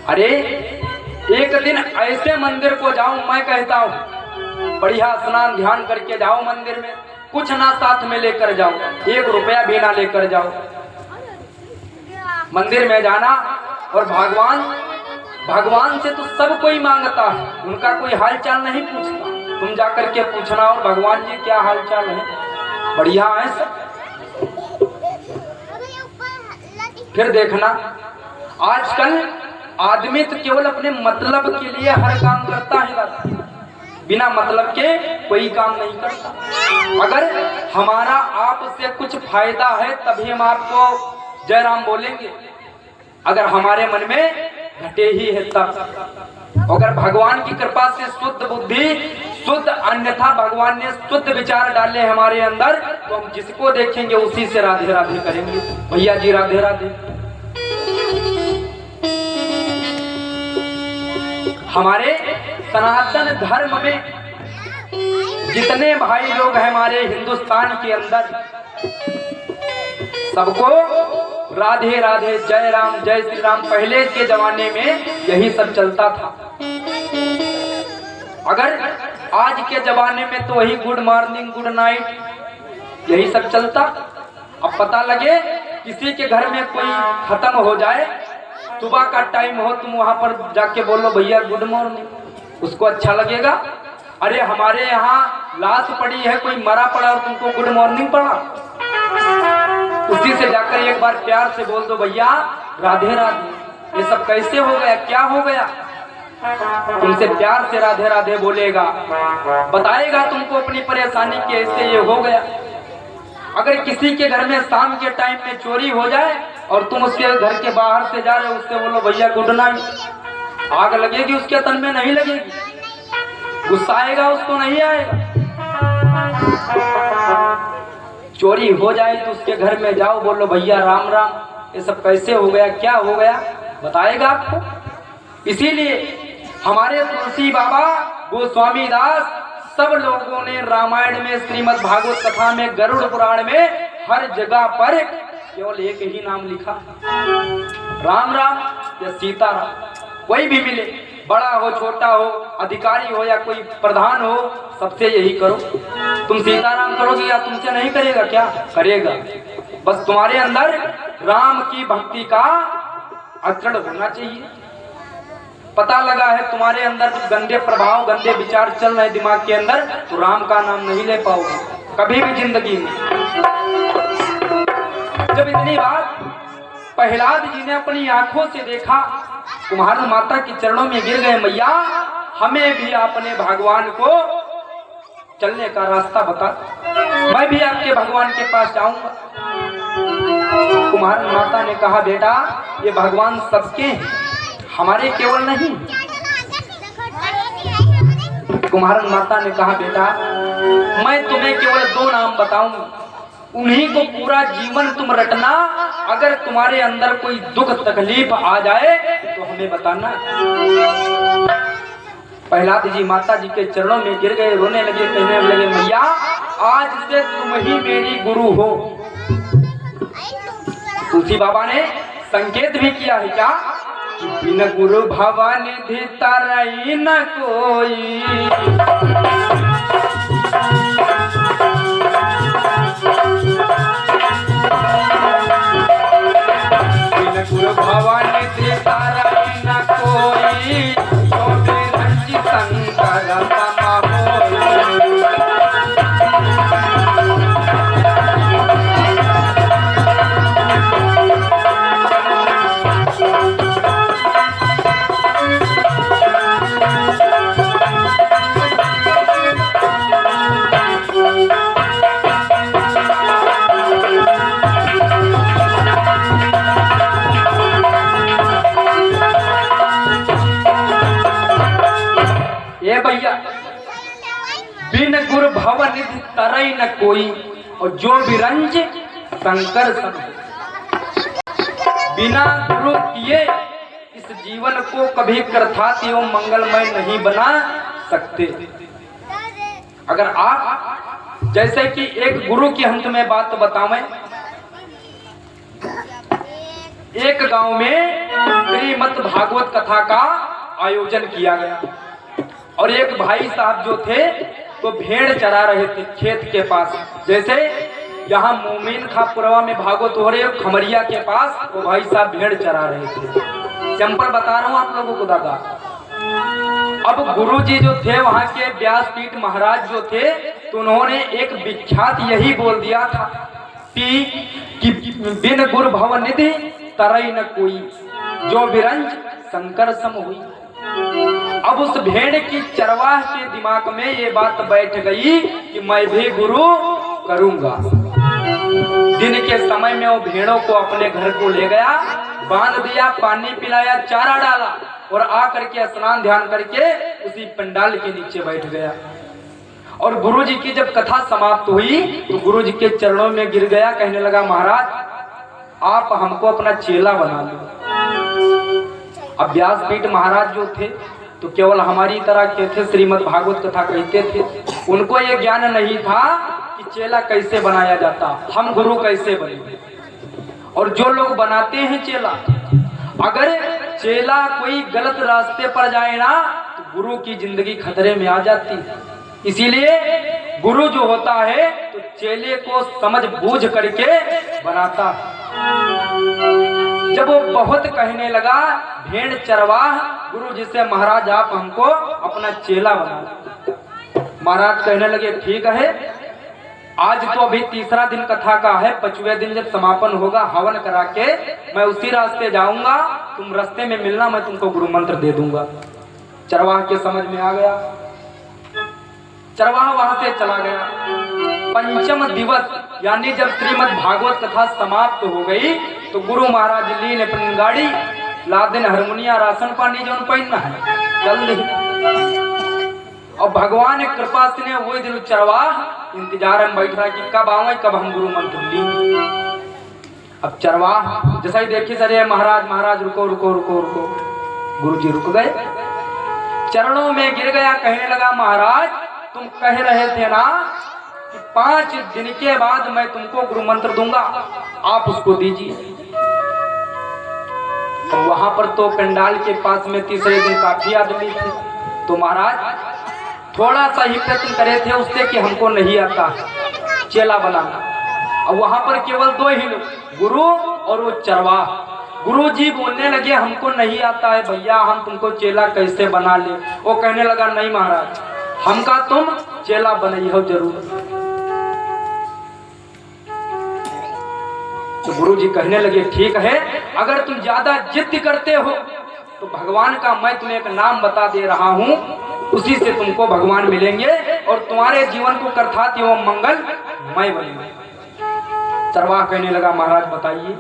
अरे एक दिन ऐसे मंदिर को जाऊं, मैं कहता हूं बढ़िया स्नान ध्यान करके जाओ मंदिर में, कुछ ना साथ में लेकर जाओ, 1 रुपया भी ना लेकर जाओ। मंदिर में जाना और भगवान से तो सब कोई मांगता है, उनका कोई हालचाल नहीं पूछता। तुम जाकर के पूछना और भगवान जी क्या हालचाल है, बढ़िया है सब। फिर देखना आजकल आदमी तो केवल अपने मतलब के लिए हर काम करता है, बिना मतलब के कोई काम नहीं करता। अगर हमारा आपसे कुछ फायदा है तभी हम आपको जय राम बोलेंगे, अगर हमारे मन में घटे ही है तब। अगर भगवान की कृपा से शुद्ध बुद्धि शुद्ध, अन्यथा भगवान ने शुद्ध विचार डाले हमारे अंदर, तो हम जिसको देखेंगे उसी से राधे राधे करेंगे। भैया जी राधे राधे। हमारे सनातन धर्म में जितने भाई लोग हैं हमारे हिंदुस्तान के अंदर, सबको राधे राधे जय राम जय श्री राम, पहले के जमाने में यही सब चलता था। अगर आज के जमाने में तो वही गुड मॉर्निंग गुड नाइट यही सब चलता। अब पता लगे किसी के घर में कोई खत्म हो जाए, सुबह का टाइम हो, तुम वहां पर जाके बोलो भैया गुड मॉर्निंग, उसको अच्छा लगेगा। अरे हमारे यहाँ लाश पड़ी है, कोई मरा पड़ा और तुमको गुड मॉर्निंग पड़ा, उसी से जाकर एक बार प्यार से बोल दो भैया राधे राधे। ये सब कैसे हो गया, क्या हो गया? तुमसे प्यार से राधे राधे बोलेगा, बताएगा तुमको अपनी परेशानी के ऐसे ये हो गया। अगर किसी के घर में शाम के टाइम में चोरी हो जाए और तुम उसके घर के बाहर से जा रहे हो, उससे बोलो भैया गुड नाइट, आग लगेगी उसके तन में नहीं लगेगी, गुस्सा आएगा उसको नहीं आएगा। चोरी हो जाए तो उसके घर में जाओ, बोलो भैया राम राम, ये सब कैसे हो गया, क्या हो गया, बताएगा आपको। इसीलिए हमारे तुलसी बाबा गोस्वामी दास सब लोगों ने रामायण में, श्रीमद् भागवत कथा में, गरुड़ पुराण में हर जगह पर केवल एक ही नाम लिखा, राम राम या सीता राम। कोई भी मिले, बड़ा हो छोटा हो, अधिकारी हो या कोई प्रधान हो, सबसे यही करो। तुम सीताराम करोगे या तुमसे नहीं करेगा, क्या करेगा? बस तुम्हारे अंदर राम की भक्ति का आचरण होना चाहिए। पता लगा है तुम्हारे अंदर कुछ गंदे प्रभाव, गंदे विचार चल रहे दिमाग के अंदर, तो राम का नाम नहीं ले पाओगे कभी भी जिंदगी में। जब इतनी बात प्रहलाद जी ने अपनी आंखों से देखा, कुम्हार माता के चरणों में गिर गए, मैया हमें भी अपने भगवान को चलने का रास्ता बता, मैं भी आपके भगवान के पास जाऊंगा। कुम्हार माता ने कहा बेटा ये भगवान सबके हैं, हमारे केवल नहीं। कुम्हार माता ने कहा बेटा मैं तुम्हें केवल 2 नाम बताऊंगा, उन्हीं को पूरा जीवन तुम रटना। अगर तुम्हारे अंदर कोई दुख तकलीफ आ जाए तो हमें बताना। प्रहलाद जी माता जी के चरणों में गिर गए, रोने लगे, कहने लगे मैया आज से तुम ही मेरी गुरु हो। तुलसी बाबा ने संकेत भी किया है क्या, बिन गुरु भवानिधि तरई न कोई, बिन गुरु भवानिधि तरई न कोई, तो निरंजन शंकर तम होई। भैया, बिन गुर भव निधि तरई न कोई, और जो विरंज शंकर सन। बिना गुरु किए इस जीवन को कभी कृतार्थ एवं मंगलमय नहीं बना सकते। अगर आप जैसे कि एक गुरु की हम तुम्हें बात बतावें, एक गांव में श्रीमद् भागवत कथा का आयोजन किया गया और एक भाई साहब जो थे तो भेड़ चरा रहे थे खेत के पास। जैसे यहाँ मोमिन खापुरवा में भागवत हो रहे, खमरिया के पास वो भाई साहब भेड़ चरा रहे थे। सिंपल बता रहा हूँ आप लोगों को दादा। अब गुरुजी जो थे वहाँ के व्यासपीठ महाराज जो थे तो उन्होंने एक विख्यात यही बोल दिया था कि बिन गुर भव निधि तरई न कोई, जो विरंज शंकर सम हुई। अब उस भेड़ की चरवाह के दिमाग में ये बात बैठ गई कि मैं भी गुरु करूंगा। दिन के समय में वो भेड़ों को अपने घर को ले गया, बांध दिया, पानी पिलाया, चारा डाला और आ करके स्नान ध्यान करके उसी पंडाल के नीचे बैठ गया। और गुरुजी की जब कथा समाप्त हुई तो गुरुजी के चरणों में गिर गया, कहने लगा महाराज आप हमको अपना चेला बना लो। अब व्यासपीठ महाराज जो थे तो केवल हमारी तरह के थे, श्रीमद् भागवत कथा कहते थे। उनको ये ज्ञान नहीं था कि चेला कैसे बनाया जाता, हम गुरु कैसे बने। और जो लोग बनाते हैं चेला, अगर चेला कोई गलत रास्ते पर जाए ना तो गुरु की जिंदगी खतरे में आ जाती। इसीलिए गुरु जो होता है तो चेले को समझ बूझ करके बनाता। जब वो बहुत कहने लगा भेड़ चरवाह गुरु जी से, महाराज आप हमको अपना चेला बना। महाराज कहने लगे ठीक है, आज तो अभी तीसरा दिन कथा का है, 5वें दिन जब समापन होगा हवन करा के मैं उसी रास्ते जाऊंगा, तुम रास्ते में मिलना, मैं तुमको गुरु मंत्र दे दूंगा। चरवाह के समझ में आ गया, चरवाह वहां से चला गया। पंचम दिवस यानी जब श्रीमद् भागवत कथा समाप्त हो गई तो गुरु महाराज ली ने अपनी गाड़ी लादेन हारमोनिया राशन पानी जो पहनना है चल नहीं। और भगवान एक कृपा से ने वही दिन चरवाह इंतजार में बैठ रहा कि कब आवे, कब हम गुरु मंत्र ली। अब चरवाह जैसा ही देखिए सर महाराज महाराज रुको रुको रुको रुको, गुरु जी रुक गए, चरणों में गिर गया, कहने लगा महाराज तुम कह रहे थे ना कि 5 दिन के बाद मैं तुमको गुरु मंत्र दूंगा, आप उसको दीजिए। वहां पर तो पंडाल के पास में तीसरे दिन काफी आदमी थे, तो महाराज थोड़ा सा ही प्रयत्न करे थे उससे कि हमको नहीं आता चेला बनाना। अब वहां पर केवल 2 ही लोग, गुरु और वो चरवाह। गुरु जी बोलने लगे हमको नहीं आता है भैया, हम तुमको चेला कैसे बना ले। वो कहने लगा नहीं महाराज, हमका तुम चेला बनाई हो जरूर। तो गुरु जी कहने लगे ठीक है, अगर तुम ज्यादा जिद करते हो तो भगवान का मैं तुम्हें एक नाम बता दे रहा हूँ, उसी से तुमको भगवान मिलेंगे और तुम्हारे जीवन को कृतार्थ एवं मंगल मैं बनेंगे। चरवाह कहने लगा महाराज बताइए।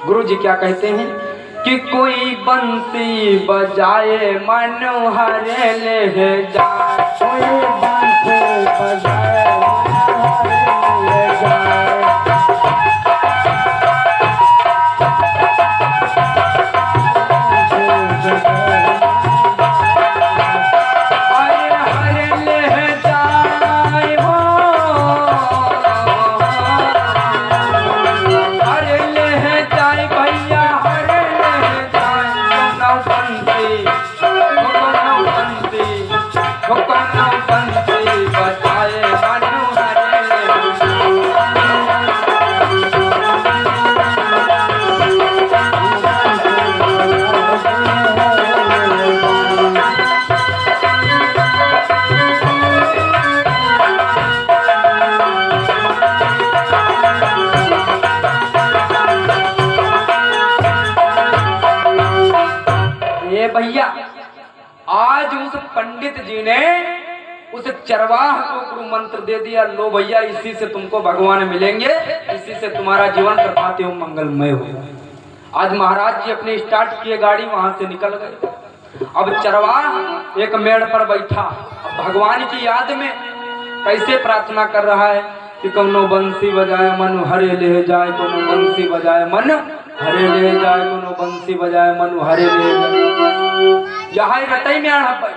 गुरु जी क्या कहते हैं कि कोई बंसी बजाए मनोहर ले जाए, कोई बंसी बजाए मनोहर ले जाए। भैया आज उस पंडित जी ने उस चरवाह को गुरु मंत्र दे दिया, लो भैया इसी से तुमको भगवान मिलेंगे, इसी से तुम्हारा जीवन कृतार्थ एवं मंगलमय होगा। आज महाराज जी अपने स्टार्ट किए गाड़ी, वहां से निकल गए। अब चरवाह एक मेड़ पर बैठा, भगवान की याद में कैसे प्रार्थना कर रहा है कि कौनो बंसी बजाए मन हरे ले जाए, कोनो बंसी बजाए मन हरे ले जाए, कोनो बंसी बजाए मन हरे ले जाए। यहाँ रटई में आड़ पाई।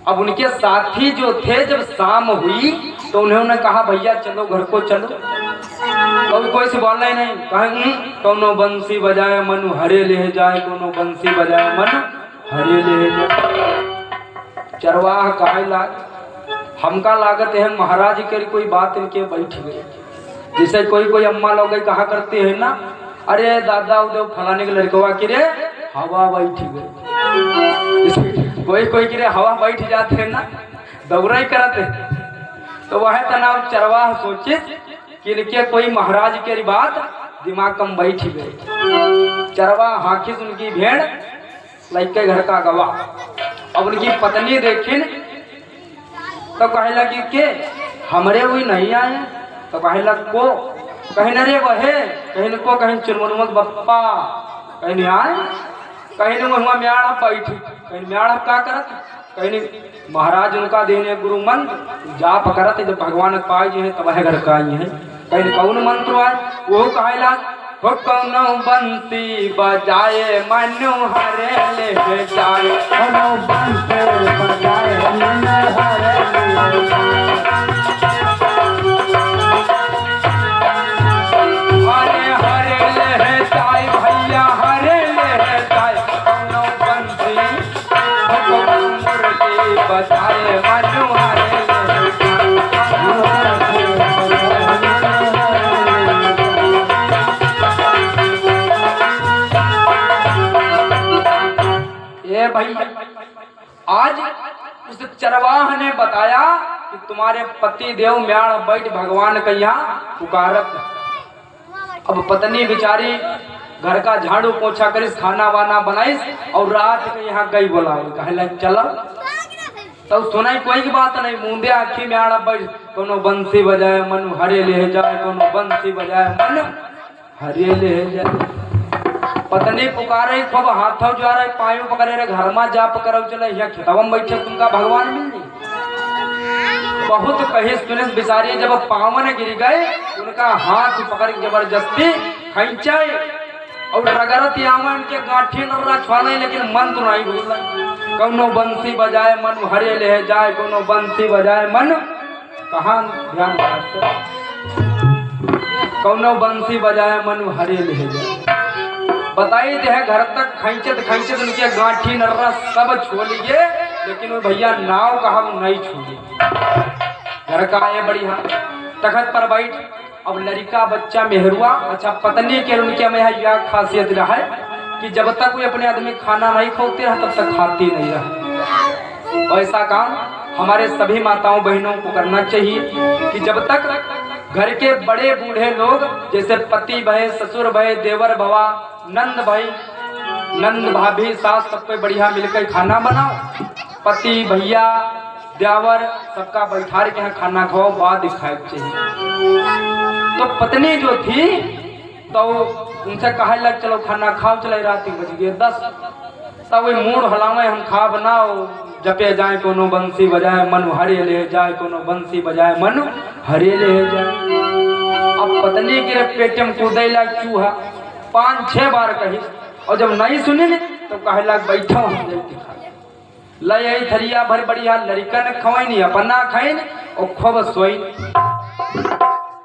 अब उनके साथी जो थे जब शाम हुई तो उन्होंने कहा भैया चलो घर को चलो। तो कोई से बोलना ही नहीं, कहेंगे कोनो बंसी बजाए मन हरे ले जाए, कोनो बंसी बजाए मन हरे ले जाए। चरवाह कहे लाग, हमका लागत है महाराज के कोई बात इनके बैठ गई। जैसे कोई अम्मा लोग कहा करते हैं ना, अरे दादा उदय फलाने के लड़कवा की रे हवा बैठ गई। कोई की रे हवा बैठ जाते हैं ना, दौरा ही करते। तो वह तनाव चरवाह सोचे कि इनके कोई महाराज के बात दिमाग कम बैठ गई। चरवाह हाखिस उनकी भेड़ लड़के घर का गवाह। अब उनकी पत्नी देखिन तो कहे लगी के हमरे वही नहीं आए। तो कहे लग को कहीं न रे वहे कहीं को कहीं चुनमुनमत बप्पा कहीं नहीं आए, कहीं न वहाँ म्याड़ बैठ, कहीं म्याड़ का करत, कहीं महाराज उनका देने गुरु मंत्र जाप करत। जब भगवान पाए जो है तब घर का आई है। कहीं कौन मंत्र आए वो कहे लग हो कौनो बंसी बजाए मनु हरे ले जाए, कौनो बंसी बजाए मनु हरे ले जाए, हरे हरे ले जाए भैया हरे ले जाए, कौनो बंसी मुर्गी बजाए मनु हरे ले भैया। आज उस चरवाह ने बताया कि तुम्हारे पति देव म्याड़ बैठ भगवान का यहाँ पुकारत। अब पत्नी बेचारी घर का झाड़ू पोछा करिस, खाना वाना बनाइस और रात के यहाँ गई बोलावे कहे चलो। तो सुनाई कोई की बात नहीं, मुंदे आखी म्याड़ बैठ कोनो बंसी बजाए मन हरे ले जाए, कोनो बंसी बजाए मन हरे ले जाए। पत्नी पुकारे खूब हाथों जा रहे पायू पकड़े रहे घर में जाप करो चले यहाँ खिताब में बैठे तुमका भगवान मिल जाए। बहुत कहे सुने बिचारी जब पावन गिर गए उनका हाथ पकड़ जबरदस्ती खींचाए और रगरत यावन के गांठी नवरा छुआने, लेकिन मंत्र नहीं भूल। कौनो बंसी बजाए मन हरे ले जाए, कोनो बंसी बजाए मन कहाँ ध्यान, कौनो बंसी बजाए मन हरे ले जाए। बताई थे घर तक खींचत उनके गांठी नर्रा सब छोड़िए, लेकिन वो भैया नाव कहा नहीं छोड़ी। घर का आए बढ़िया तखत पर बैठ। अब लड़का बच्चा मेहरुआ अच्छा पत्नी के उनके में यह खासियत रहा है कि जब तक कोई अपने आदमी खाना नहीं खाते रहा तब तक खाती नहीं रहा। ऐसा काम हमारे सभी माताओं बहनों को करना चाहिए कि जब तक घर के बड़े बूढ़े लोग जैसे पति भय, ससुर भय, देवर भवा, नंद भाई, नंद भाभी, सास सबको बढ़िया मिलकर खाना बनाओ। पति भैया देवर सबका बैठा के यहाँ खाना खाओ, बाद दिखाए चाहिए। तो पत्नी जो थी तो उनसे कहा लग चलो खाना खाओ, चले रात बज गए 10। तब वही मूड हलावे हम खा बनाओ, जपे जाए कोनो बंसी बजाए मन हरे ले जाए, कोनो बंसी बजाए मन हरे ले जाए। अब पत्नी के पेटे में कूदे लग चूहा 5-6 बार कही, और जब नहीं सुनी तो कहे लग बैठो हम लय थरिया भर बढ़िया लड़कन खवाई अपना खाइन और खूब सोई।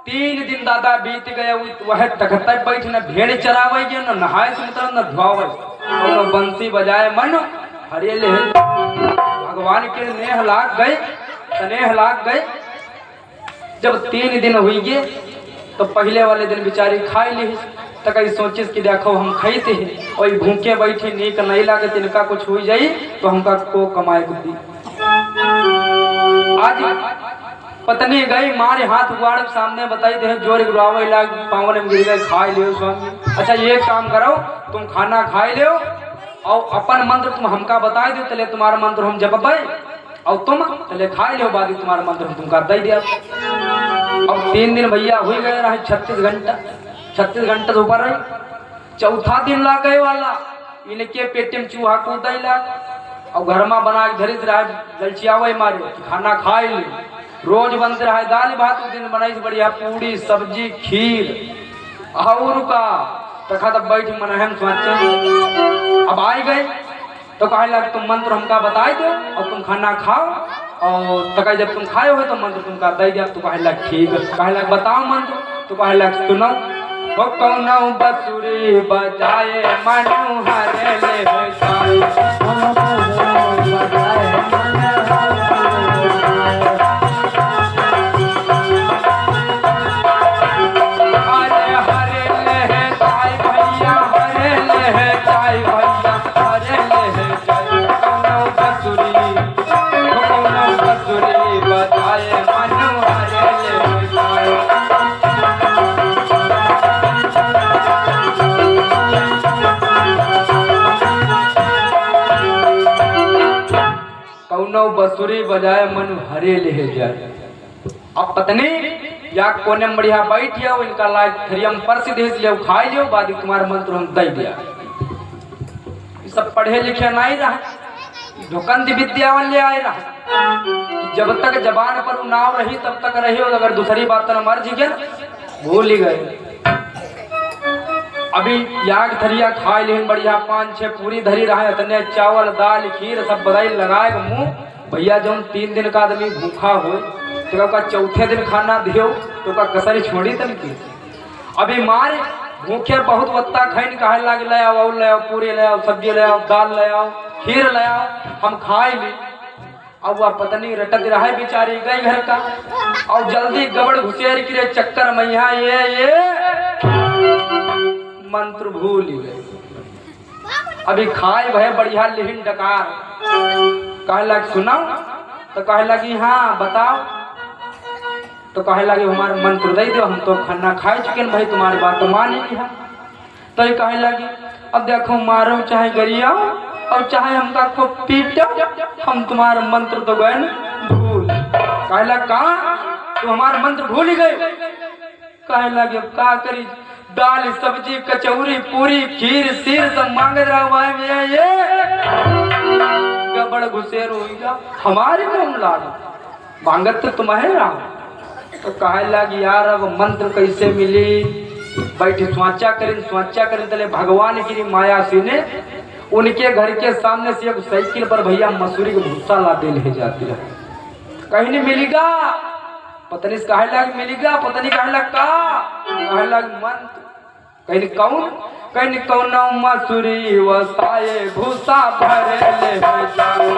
3 दिन दादा बीत गए वह तखत बैठ न भेड़ चरावे न नहाए सुतर न धुआवे, कोनो बंसी बजाए मन हरे ले। भगवान के नेह लाग गए, स्नेह लाग गए। जब 3 दिन हुई गए तो पहले वाले दिन बेचारी खाई ली। तो कहीं सोचिस कि देखो हम खाते हैं और भूखे बैठे नीक नहीं लागे, इनका कुछ हो जाए तो हमका को कमाए को दी। आज पत्नी गई मारे हाथ उगाड़ सामने बताई दे जोर गुरावे लाग पावन में गिर गए, खाए लियो स्वामी। अच्छा ये काम करो तुम खाना खाए लियो और अपन मंत्र तुम हमका बताए दो, चले तुम्हारा मंत्र हम जपबे और तुम चले खाए लियो, बाद तुम्हारा मंत्र हम तुमका दे दिया। अब 3 दिन भैया हो गए रहे 36 घंटा तो ऊपर रही। चौथा दिन ला गए वाला इनके पेटे में चूहा कूद और घर में बना के धरित रहा ललचियावे मारे कि खाना खाए ली। रोज बनते रहा दाल भात, उस दिन बनाई बढ़िया पूड़ी सब्जी खीर और का तखा तब बैठ मन हम सोचे। अब आई गए तो कहे लग तुम मंत्र हमका बताई दो और तुम खाना खाओ, और तक जब तुम खाए हो तो मंत्र तुमका दे दिया। तो कहे लग ठीक है, कहे लग बताओ मंत्र। तो कहे लग सुनो, हो कौनो बसुरी बजाए मनु हरे ले बसुरी बजाए मनु हरे ले जाए। अब पत्नी या कोने में बढ़िया बैठ जाओ, इनका लाज थरियम पर से देश ले खाई लियो, बाद तुम्हारा मंत्र हम दे दिया। सब पढ़े लिखे नहीं रहा, धुकंद विद्या ले आए रहा। जब तक जबान पर नाव रही तब तक रही, और अगर दूसरी बात न मर जी गया भूल ही गए। अभी याग थरिया खाए लेकिन बढ़िया 5-6 पूरी धरी रहा, इतने चावल दाल खीर सब बधाई लगाए मुंह। भैया जब 3 दिन का आदमी भूखा हो तो का चौथे दिन खाना दियो तो का कसरी छोड़ी तन की। अभी मारे भूखे बहुत वत्ता खाइन कहे लाग ले आओ, ले आओ पूरी ले आओ, सब्जी ले आओ, दाल ले आओ, खीर ले आओ, हम खाए ली। अब वह पत्नी रटत रहा बेचारी गई घर का, और जल्दी गबड़ घुसेर के चक्कर में यहाँ ये मंत्र भूल गए। अभी खाए भय बढ़िया लिहिन डकार, कहे लग सुनाओ। तो कहे लगी हाँ बताओ। तो कहे लगे हमारे मंत्र दे दो, हम तो खाना खाए चुके भाई, तुम्हारी बात तो मान ही है। तो ये कहे लगी अब देखो मारो चाहे गरियाओ और चाहे हमका को पीटो, हम तुम्हारा मंत्र तो गए भूल। कहे लग कहाँ तुम हमारा मंत्र भूल ही गए। कहे लगे अब का करी, दाल सब्जी कचौरी पूरी खीर सिर सब मांग रहा है, ये गबड़ घुसेर होगा हमारे कौन लाग मांगत तो तुम्हें रहा। तो कहे लगी यार अब मंत्र कैसे मिली, बैठ स्वाचा करें तले भगवान की माया से ने उनके घर के सामने से एक साइकिल पर भैया मसूरी का भूसा ला दे ले जाती है। कहीं नहीं मिलेगा, पत्नी से कहे लग मिलेगा, पत्नी कहे लग का कहे लग मंत्र, कहीं कौन मसूरी वसाए भूसा भरे ले जाओ।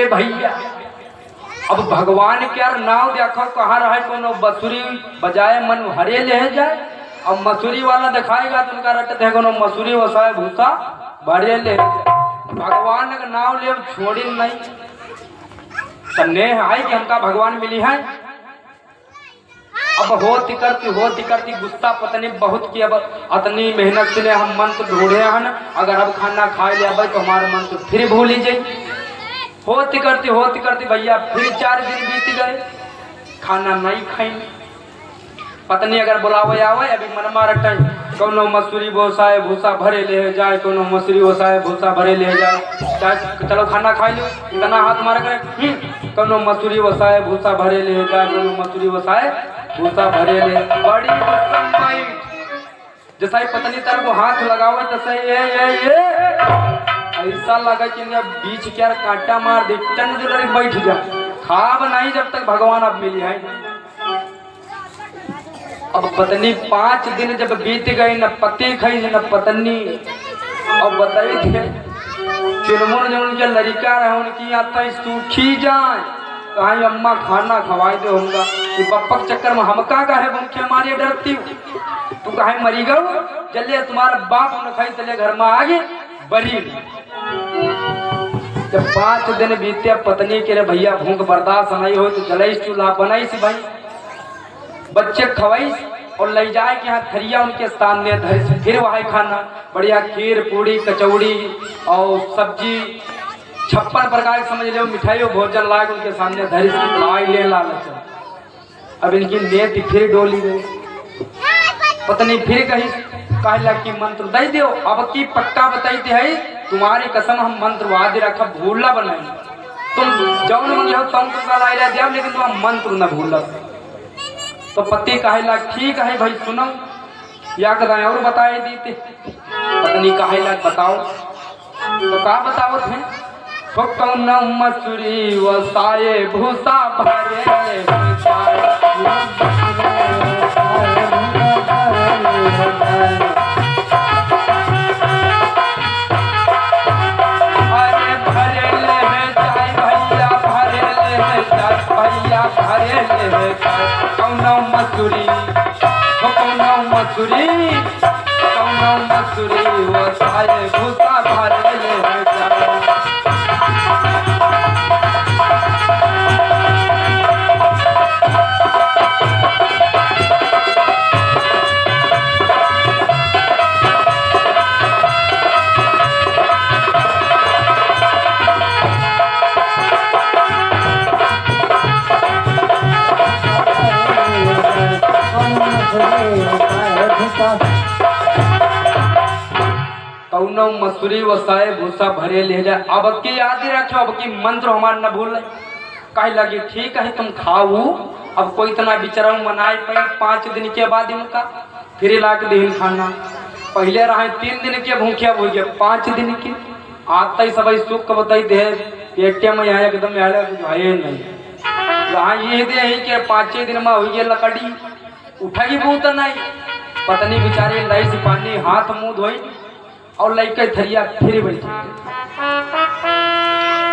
भैया अब भगवान के नाव देखो कहाँ रहे, कोनो बसुरी बजाए मन हरे ले जाए। अब मसूरी वाला दिखाएगा तो उनका रटते है कोनो मसूरी वसाए भूसा भरे ले। भगवान का नाव ले छोड़ी नहीं, तन्ने है कि हमका भगवान मिली है। अब होती करती गुस्सा पत्नी बहुत की, अब इतनी मेहनत से हम मंत्र ढूंढे हैं, अगर अब खाना खा ले तो हमारा मंत्र फिर भूल ही जाए। होती करती भैया फिर 4 दिन बीत गए, खाना नहीं खाई। पत्नी अगर बुलावे आवे अभी मनमा रटन कोनो मसूरी बोसाए भूसा भरे ले जाए, कोनो मसूरी बोसाए भूसा भरे ले जाए, चलो खाना खा लो। इतना हाथ मारा करे कोनो मसूरी बोसाए भूसा भरे ले जाए, कोनो मसूरी बोसाए भूसा भरे ले। बड़ी जैसा ही पत्नी तर को हाथ लगावे तैसे ये ऐसा लगा कि इनका बीच क्या कांटा मार दे टन जो लड़की बैठ जा खाब नहीं जब तक भगवान अब मिली है। अब पत्नी 5 दिन जब बीत गए न पति खाई न पत्नी। अब बताई थे चुनमुन जो उनके लड़का रहे उनकी आता सूखी जाए कहीं अम्मा खाना खवाई दे होगा कि पप्पा के चक्कर में हम का है भूखे मारे डरती तू कहीं मरी गऊ चलिए तुम्हारा बाप न खाई चले घर में आगे बड़ी। जब 5 दिन बीते पत्नी के लिए भैया भूख बर्दाश्त नहीं हो तो जलाई चूल्हा बनाई सी भाई बच्चे खवाई और ले जाए कि यहाँ थरिया उनके सामने धर फिर वहाँ खाना बढ़िया खीर पूड़ी कचौड़ी और सब्जी 56 प्रकार समझ लो मिठाई और भोजन लाए उनके सामने धरी लाई ले लालच। अब इनकी नेत फिर डोली गई पत्नी फिर कही कहे लग की मंत्र दे दो अब की पक्का बताई थी है तुम्हारी कसम हम मंत्र वादे रखा भूला बनाई तुम जौन मंगे हो तुम तो लाई दिया लेकिन तुम मंत्र न भूल। तो पति कहे लग ठीक है भाई सुनो या कदाएं और बताए दी थी। पत्नी कहे लग बताओ तो का बताओ थे कौन मसूरी वसाए भूसा भरे मसूरी वो सारे भूसा भरे कौनो मसूरी वसाए भूसा भरे ले जा अब की याद ही रखो अब की मंत्र हमारे न भूल कहे लगी ठीक है तुम खाऊ। अब कोई इतना बिचराऊ मनाए पाई 5 दिन के बाद इनका फिर ला के दिन खाना पहले रहे 3 दिन के भूखे हो गए 5 दिन के आता ही सब सुख बताई दे पेटे में यहाँ एकदम नहीं यहाँ ये दे कि 5 दिन में हो गए लकड़ी उठाई बहुत नहीं पत्नी बेचारी लाई से पानी हाथ मुंह धोई और लड़के थरिया फिर बैठी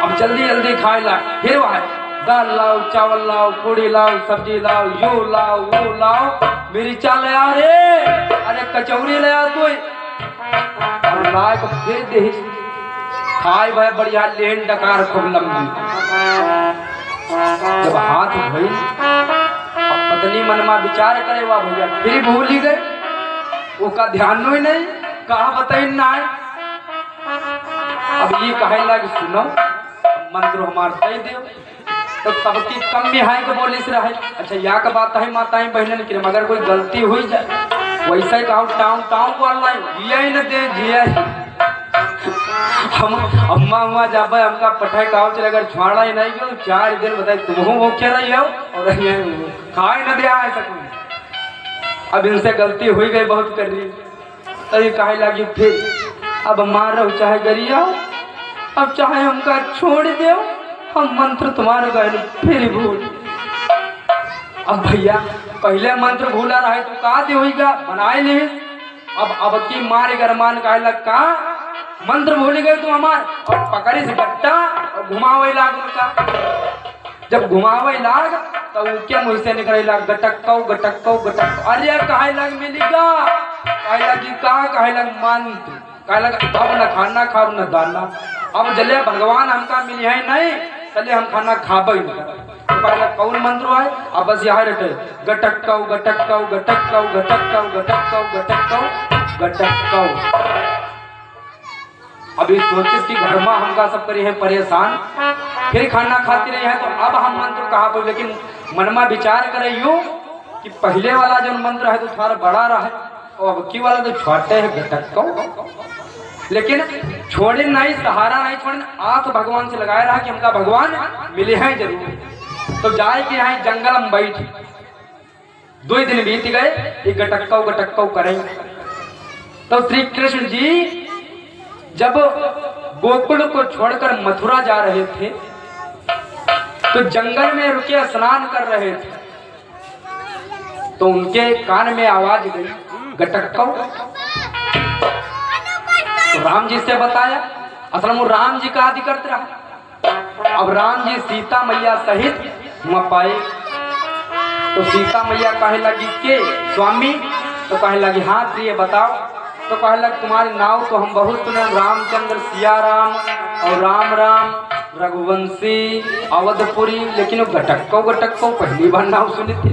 अब जल्दी जल्दी खाए ला फिर वहां दाल लाओ चावल लाओ पूड़ी लाओ सब्जी लाओ यो लाओ वो लाओ मिर्चा ले आ रे अरे कचौड़ी ले आ तू और लाए को फिर दे खाए भाई बढ़िया लेन डकार खूब लंबी। जब हाथ धोई अब पत्नी मन में विचार करे वाह भैया फिर भूल ही गए उसका ध्यान ही नहीं कहा बताई ना। अब ये कहे लग सुनो मंत्र हमारे दे दो तो सबकी कम में है तो बोली से रहे अच्छा या का बात है माताएं बहनन की मगर कोई गलती हुई जाए वैसा ही कहा टाउन टाउन को ऑनलाइन जिया ही न दे जिया हम अम्मा अम्मा जाबे हमका पठाई कहा चले अगर छुआड़ा ही नहीं गयो 4 दिन बताए तुम हो क्या रही हो और खाए न दिया है सकूँ। अब इनसे गलती हुई गई बहुत कर रही तभी कहे लगी फिर अब मारो चाहे गरिया अब चाहे हमका छोड़ दो हम मंत्र तुम्हारे गए फिर भूल। अब भैया पहले मंत्र भूला रहे तो कहा दे होगा बनाए ले अब की मारे गरमान कहे लग का मंत्र भूल गए तुम हमार और पकड़े से गट्टा और घुमावे लाग उनका जब घुमावे लाग तो क्या मुँह से निकले लाग गटक्को गटक्को गटक्को अरे कहे लग मिलेगा कहे लगी कहे लग मंत्र कहे लग अब न खाना खाओ न दाना अब जले भगवान हमका मिली है नहीं चले हम खाना खाबे तो कौन मंत्र है अब बस यहाँ रटे गटक्को गटक्को गटक्को गटक्को गटक्को गटक्को गटक्को। अभी सोचे कि घर में हमका सब करे हैं परेशान फिर खाना खाती रही है तो अब हम मंत्र कहा पर लेकिन मन में विचार करे यूँ कि पहले वाला जो मंत्र है तो थोड़ा बड़ा रहा है और अब की वाला तो छोटे है गटक्को लेकिन छोड़े नहीं सहारा नहीं छोड़े आस भगवान से लगाया रहा कि हमका भगवान मिले हैं जरूर। तो जाए कि यहाँ जंगल में बैठ 2 दिन बीत गए ये गटक्को करें तो श्री कृष्ण जी जब गोकुल को छोड़कर मथुरा जा रहे थे तो जंगल में रुके स्नान कर रहे थे, तो उनके कान में आवाज गई गटक्कौ। तो राम जी से बताया, असल में राम जी का आदि करते रहा। अब राम जी सीता मैया सहित वहां पाए, तो सीता मैया कहे लगी के स्वामी, तो कहे लगी हाँ प्रिय बताओ। तो कहे लग तुम्हारे नाव तो हम बहुत सुने, रामचंद्र सिया राम और राम राम रघुवंशी अवधपुरी, लेकिन वो गटक्कौ गटक्कौ पहली बार नाव सुनी थी।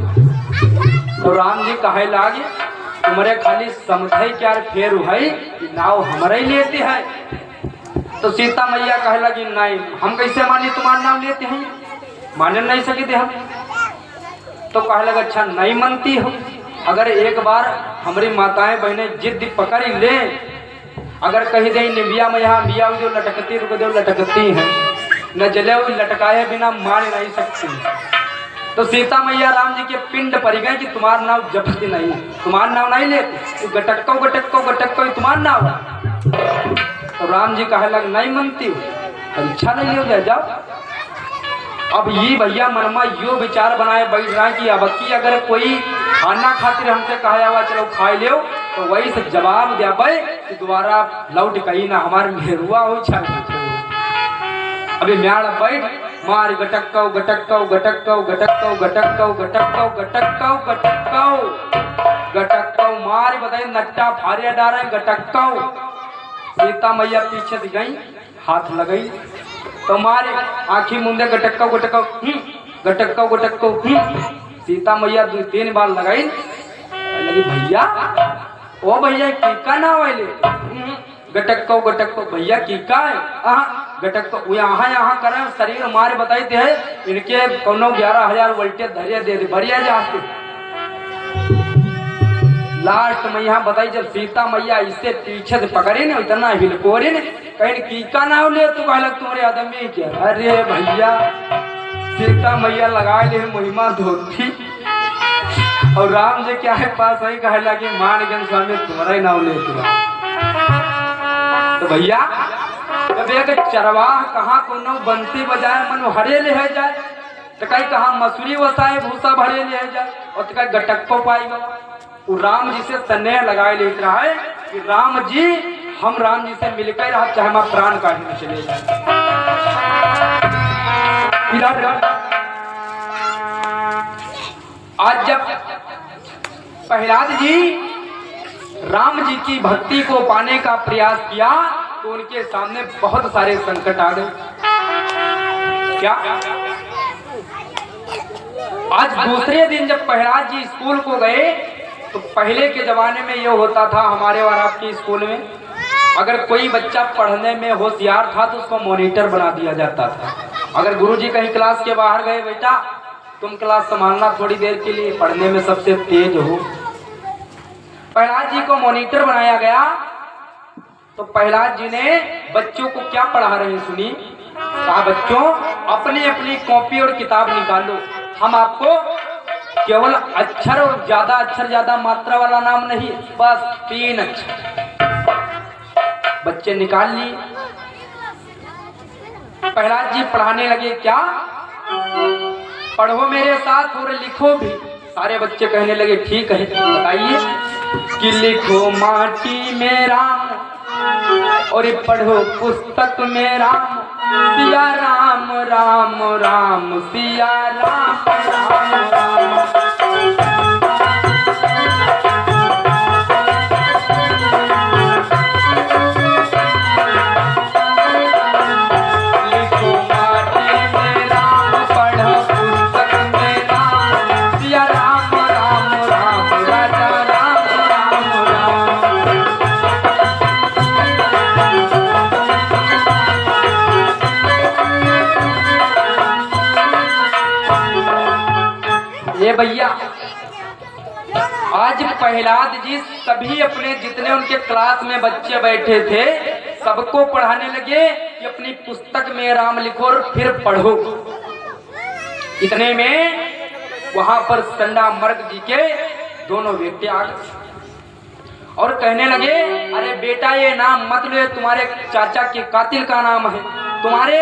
तो राम जी कहे लागे तुम्हारे खाली समझे क्या फेर है, नाव हमारे ही लेते हैं। तो सीता मैया कहे लगी नहीं, हम कैसे माने तुम्हारा नाम लेते हैं, माने नहीं सके थे हम। तो कहे लगा अच्छा नहीं मानती हो, अगर एक बार हमारी माताएं बहनें जिद पकड़ ले, अगर कही दे निबिया में यहाँ बिया जो लटकती रुक दो लटकती हैं, न जले हुई लटकाए बिना मार नहीं सकती। तो सीता मैया राम जी के पिंड पड़ गए कि तुम्हारा नाम जपती नहीं, तुम्हारा नाम नहीं लेते, गटक्कौ गटक्कौ गटक्कौ तुम्हारा नाम। तो राम जी कहे लग नहीं मानती हो, परीक्षा नहीं हो जाए जाओ। अब ये भैया मनमा यो विचार बनाए बैठ रहा कि अब की अगर कोई खाना खातिर हमसे कहा हुआ चलो खा लो, तो वही से जवाब दिया भाई कि दोबारा लौट कही ना हमारे मेहरुआ हो चाहिए। अभी म्याड़ बैठ मार गटक्कौ गटक्कौ गटक्कौ गटक्कौ गटक्कौ गटक्कौ गटक्कौ गटक्कौ गटक्कौ मार बताइए नट्टा फारिया डारा गटक्कौ। सीता मैया पीछे से गई, हाथ लगई तो मारे आँखी मुंदे गटक्कौ गटक्कौ गटक्कौ गटक्कौ। सीता मैया 2-3 बार लगाई, लगी भैया ओ भैया कीका ना वाले गटक्कौ गटक्कौ भैया कीका है गटक्कौ यहाँ यहाँ करे शरीर मारे बताते है इनके कोनो 11,000 वोल्टेज धैर्य दे दे बढ़िया जाते। लास्ट में यहाँ बताई जब सीता मैया इससे पीछे से पकड़ी ना इतना हिलकोरे ने कहीं कीका ना ले तो कह लग तुम्हारे आदमी क्या। अरे भैया सीता मैया लगा ले महिमा धोती और राम जी क्या है पास वही कहे लगे मान गन स्वामी तुम्हारा ही नाम ले तुम। तो भैया जब एक चरवाह कहाँ को बंसी बजाए मन हरे ले जाए, तो कहीं कहाँ मसूरी वसाए भूसा भरे ले जाए, और तो कहीं गटक्कौ पाएगा। वो राम जी से स्नेह लगाए ले रहा है कि राम जी हम राम जी से मिलकर रहा चाहे हम प्राण काटने चले जाए। आज जब प्रहलाद जी राम जी की भक्ति को पाने का प्रयास किया तो उनके सामने बहुत सारे संकट आ गए। क्या आज दूसरे दिन जब प्रहलाद जी स्कूल को गए तो पहले के जमाने में यह होता था हमारे और आपके स्कूल में, अगर कोई बच्चा पढ़ने में होशियार था तो उसको मॉनिटर बना दिया जाता था। अगर गुरुजी कहीं क्लास के बाहर गए बेटा तुम क्लास संभालना थोड़ी देर के लिए, पढ़ने में सबसे तेज हो। प्रहलाद जी को मॉनिटर बनाया गया। तो प्रहलाद जी ने बच्चों को क्या पढ़ा रहे हैं सुनिए। कहा बच्चों अपनी अपनी कॉपी और किताब निकालो, हम आपको केवल अक्षर और ज्यादा मात्रा वाला नाम नहीं, बस 3 अक्षर। बच्चे निकाल लिए। प्रहलाद जी पढ़ाने लगे क्या पढ़ो मेरे साथ और लिखो भी। सारे बच्चे कहने लगे ठीक है बताइए कि लिखो माटी में राम और पढ़ो पुस्तक में राम, सिया राम राम राम सिया राम राम राम। भैया आज प्रहलाद जी सभी अपने जितने उनके क्लास में बच्चे बैठे थे सबको पढ़ाने लगे कि अपनी पुस्तक में राम लिखो और फिर पढ़ो। इतने में वहां पर संडा मर्ग जी के दोनों बेटे आ गए और कहने लगे, अरे बेटा ये नाम मत लो, तुम्हारे चाचा के कातिल का नाम है, तुम्हारे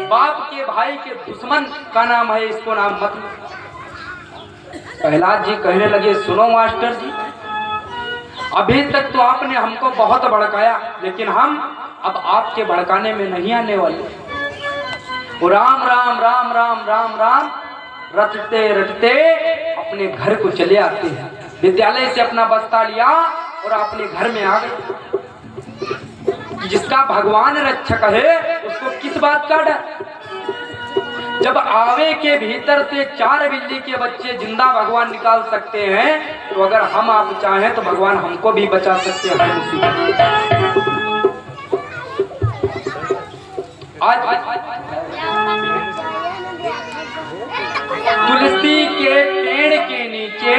बाप के भाई के दुश्मन का नाम है, इसको नाम मत लो। प्रहलाद जी कहने लगे, सुनो मास्टर जी, अभी तक तो आपने हमको बहुत भड़काया, लेकिन हम अब आपके भड़काने में नहीं आने वाले। वो राम राम राम राम राम राम रटते रटते अपने घर को चले आते हैं। विद्यालय से अपना बस्ता लिया और अपने घर में आ गए। जिसका भगवान रक्षक है उसको किस बात का डर। जब आवे के भीतर से 4 बिल्ली के बच्चे जिंदा भगवान निकाल सकते हैं, तो अगर हम आप चाहें तो भगवान हमको भी बचा सकते हैं मुसीबत। आज तुलसी के पेड़ के नीचे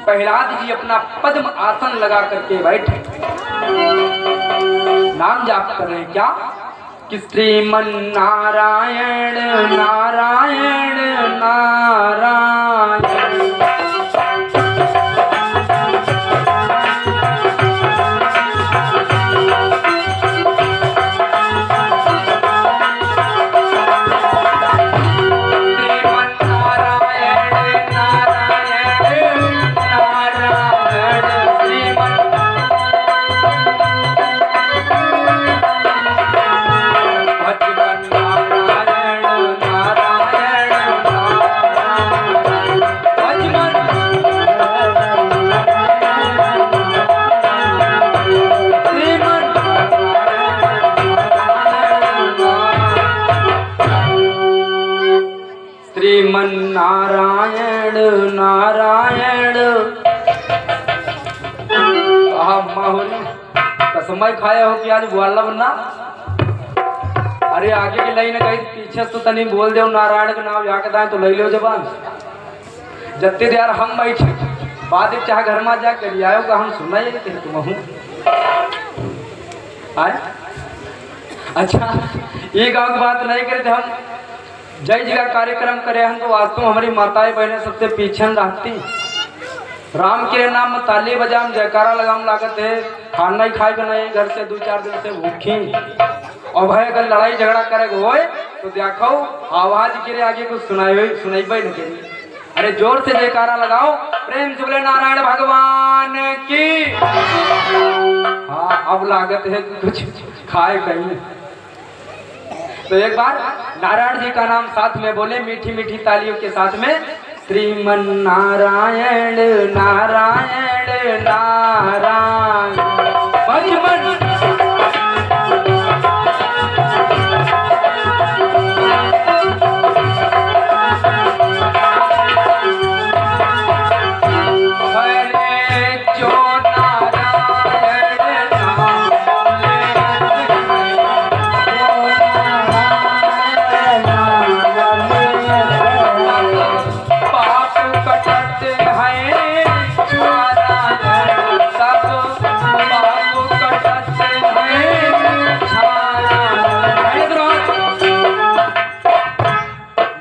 प्रहलाद जी अपना पद्म आसन लगा करके बैठे, नाम जाप कर रहे हैं। क्या कि श्रीमन नारायण नारायण नारायण। श्रीमन नारायण नारायण। कसमय खाए हो कि आज बोला ना। अरे आगे की लाइन गई पीछे तो तनी बोल दे नारायण का नाम याद आए तो ले लो जबान। जत्ते यार हम बैठे बाद चाहे घर में जाकर आयो का हम सुना ये तुम हूँ आए। अच्छा ये गाँव की बात नहीं करे थे हम जय जी का कार्यक्रम करे हम तो वास्तव हमारी माताएं बहनें सबसे पीछे रहती। राम के नाम में ताली बजाम जयकारा लगाम लागत है। खाना ही खाए नहीं घर से 2-4 दिन से भूखी। और भाई अगर लड़ाई झगड़ा करे होए तो देखो आवाज गिरे आगे कुछ सुनाई नहीं करी। अरे जोर से जयकारा लगाओ, प्रेम से बोले नारायण भगवान की। हाँ अब लागत है कुछ खाए कहीं। तो एक बार नारायण जी का नाम साथ में बोले मीठी मीठी तालियों के साथ में। श्रीमन नारायण नारायण नारायण भजमन।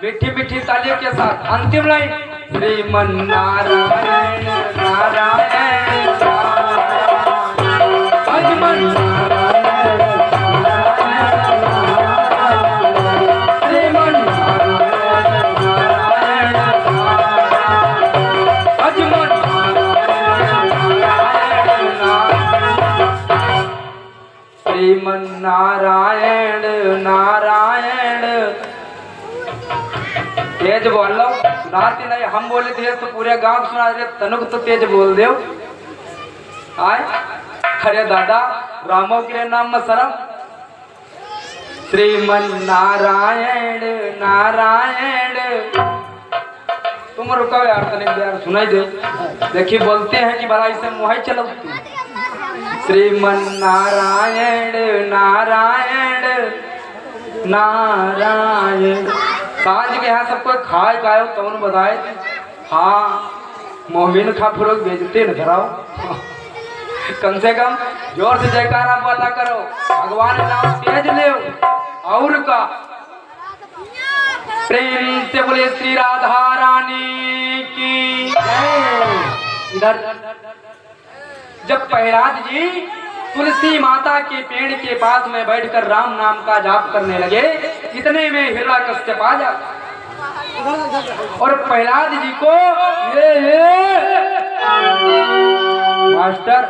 मीठी मीठी तालियों के साथ अंतिम लाइन श्रीमन नारायण नारायण भजमन। श्रीमन भजमन श्रीमन नारायण नारायण। तेज बोल लो सुनाते नहीं हम बोले थे तो पूरे गांव सुना दे तनुक तो तेज बोल दे आए। अरे दादा रामो के नाम में शरम। श्रीमन नारायण नारायण। तुम रुको यार तने यार सुनाई दे। देखिए बोलते हैं कि भला इसे मुहाई चलो। श्रीमन नारायण नारायण नारायण। सांझ के यहाँ सबको खाए खाए तो बताए। हाँ मोमिन खा फुरोग बेचते न धराओ। कम से कम जोर से जयकारा पता करो, भगवान नाम तेज ले। और का प्रेम से बोले श्री राधा रानी की। इधर जब प्रहलाद जी तुलसी माता के पेड़ के पास में बैठकर राम नाम का जाप करने लगे, इतने में हिरण्यकश्यप आ जाता और प्रहलाद जी को मास्टर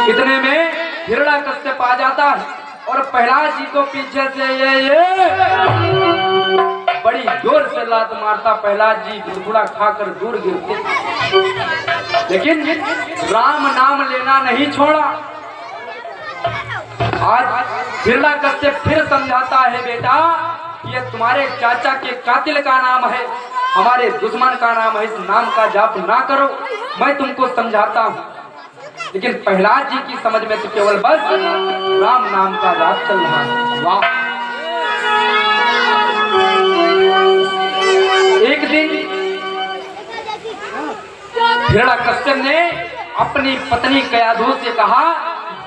इतने में हिरण्यकश्यप आ जाता है और प्रहलाद जी को पीछे से ये बड़ी जोर से लात मारता। प्रहलाद जी गुड़गुड़ा खाकर दूर गिरते, लेकिन राम नाम लेना नहीं छोड़ा। आज हिरण्यकश्यप फिर समझाता है, बेटा ये तुम्हारे चाचा के कातिल का नाम है, हमारे दुश्मन का नाम है, इस नाम का जाप ना करो, मैं तुमको समझाता हूँ। लेकिन प्रहलाद जी की समझ में तो केवल बस राम नाम का जाप चल रहा है। वाह! एक दिन हिरण्यकश्यप ने अपनी पत्नी कयाधु से कहा,